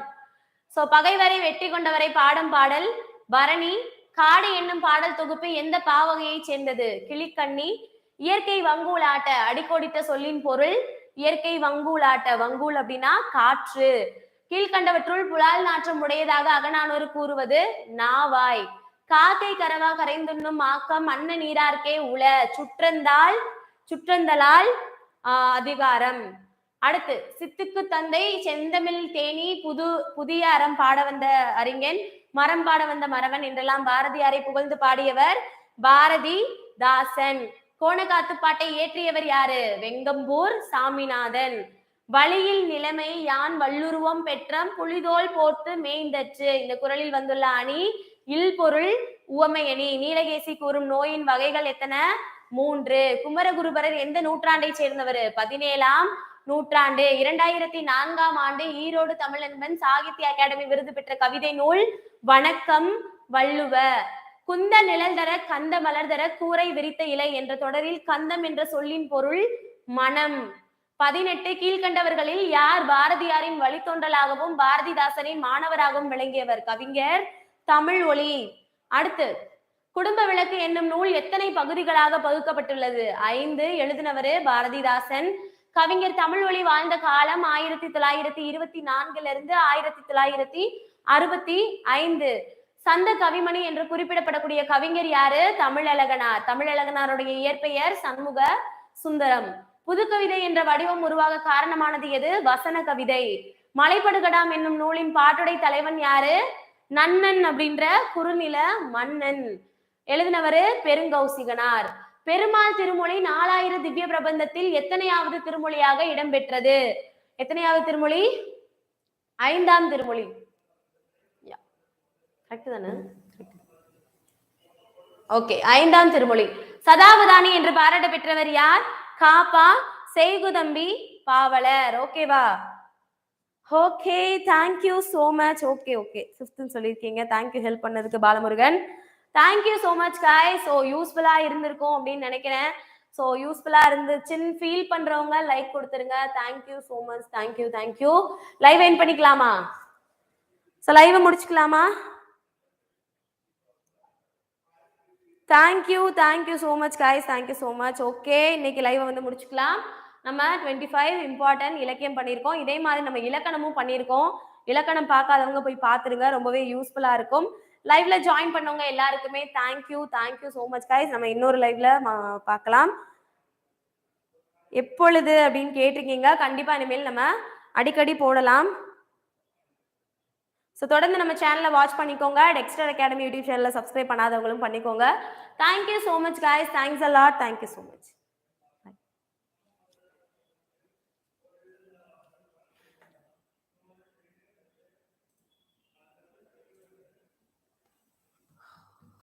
சோ பகைவரை வெற்றி கொண்டவரை பாடும் பாடல் பரணி. காடு என்னும் பாடல் தொகுப்பு எந்த பாவகையை சேர்ந்தது? கிளிக்கண்ணி. இயற்கை வங்கூலாட்ட அடிக்கோடிட்ட சொல்லின் பொருள் இயற்கை வங்கூலாட்ட. வங்கூல் அப்படின்னா காற்று. கீழ்கண்டவற்றுள் புலால் நாற்றம் உடையதாக அகநானூறு கூறுவது நாவாய். காக்கை கரவா கரைந்துண்ணும் ஆக்கம் அன்ன நீரார்க்கே உள. சுற்றந்தலால் அதிகாரம். அடுத்து சித்துக்கு தந்தை செந்தமிழ் தேனி புதிய அறம் பாட வந்த அறிஞன் மரம் பாட வந்த மறவன் என்றெல்லாம் பாரதியாரை புகழ்ந்து பாடியவர் பாரதிதாசன். கோணக்காத்துப்பாட்டை இயற்றியவர் யாரு? வெங்கம்பூர் சாமிநாதன். வழியில் நிலைமை யான் வல்லுருவம் பெற்றம் புலிதோல் போர்த்து மேய்ந்தற்று. இந்த குறளில் வந்துள்ள அணி இல் பொருள் உவமை அணி. நீலகேசி கூறும் நோயின் வகைகள் எத்தனை? 3. குமரகுருபரர் எந்த நூற்றாண்டை சேர்ந்தவர்? 17ஆம் நூற்றாண்டு. 2004ஆம் ஆண்டு ஈரோடு தமிழன்பன் சாகித்ய அகாடமி விருது பெற்ற கவிதை நூல் வணக்கம் வள்ளுவ. குந்த நிழல் தர கந்த மலர் தர கூரை விரித்த இலை என்ற தொடரில் கந்தம் என்ற சொல்லின் பொருள் மனம். 18 கீழ்கண்டவர்களில் யார் பாரதியாரின் வழித்தோன்றலாகவும் பாரதிதாசனின் மாணவராகவும் விளங்கியவர்? கவிஞர் தமிழ் ஒளி. அடுத்து, குடும்ப விளக்கு என்னும் நூல் எத்தனை பகுதிகளாக பகுக்கப்பட்டுள்ளது? 5. எழுதினவர் பாரதிதாசன். கவிஞர் தமிழ் ஒளி வாழ்ந்த காலம் 1924 1965. சந்த கவிமணி என்று குறிப்பிடப்படக்கூடிய கவிஞர் யாரு? தமிழழகனார். தமிழழகனாருடைய இயற்பெயர் சண்முக சுந்தரம். புதுக்கவிதை என்ற வடிவம் உருவாக காரணமானது எது? வசன கவிதை. மலைப்படுகடாம் என்னும் நூலின் பாட்டுடை தலைவன் யாரு? நன்னன் அப்படின்ற குறுநில மன்னன். எழுதினவரு பெருங்கௌசிகனார். பெருமாள் திருமொழி 4000 திவ்ய பிரபந்தத்தில் எத்தனையாவது திருமொழியாக இடம்பெற்றது? எத்தனையாவது திருமொழி? 5ஆம் திருமொழி. கரெக்ட் தானே? ஓகே, 5ஆம் திருமொழி. சதாவதானி என்று பாராட்ட பெற்றவர் யார்? காப்பா செய்குதம்பி பாவலர். ஓகேவா? Okay, thank you so much. Okay okay, 5th சொல்லியிருக்கீங்க. தேங்க்யூ ஹெல்ப் பண்ணதுக்கு Balamurugan. Thank you so much guys. So யூஸ்ஃபுல்லா இருந்திருக்கும் அப்படின்னு நினைக்கிறேன். ஸோ யூஸ்ஃபுல்லா இருந்துச்சுன்னு ஃபீல் பண்றவங்க லைக் கொடுத்துருங்க. Thank you so much. Thank you thank you. Live end பண்ணிக்கலாமா? ஸோ லைவை முடிச்சுக்கலாமா? Thank you so much guys. Thank you so much. Okay, இன்னைக்கு லைவை வந்து முடிச்சுக்கலாம். நம்ம 25 இம்பார்ட்டன்ட் இலக்கியம் பண்ணியிருக்கோம். இதே மாதிரி நம்ம இலக்கணமும் பண்ணியிருக்கோம். இலக்கணம் பார்க்காதவங்க போய் பார்த்துருங்க, ரொம்பவே யூஸ்ஃபுல்லா இருக்கும். லைவ்ல ஜாயின் பண்ணவங்க எல்லாருக்குமே தேங்க்யூ ஸோ மச் காய்ஸ். நம்ம இன்னொரு லைவ்ல பார்க்கலாம். எப்பொழுது அப்படின்னு கேட்டிருக்கீங்க. கண்டிப்பா இனிமேல் நம்ம அடிக்கடி போடலாம். ஸோ தொடர்ந்து நம்ம சேனலை வாட்ச் பண்ணிக்கோங்க. டெக்ஸ்டர் அகாடமி யூடியூப் சேனலை சப்ஸ்கிரைப் பண்ணாதவங்களும் பண்ணிக்கோங்க. Thank you so much guys. Thanks a lot. Thank you so much.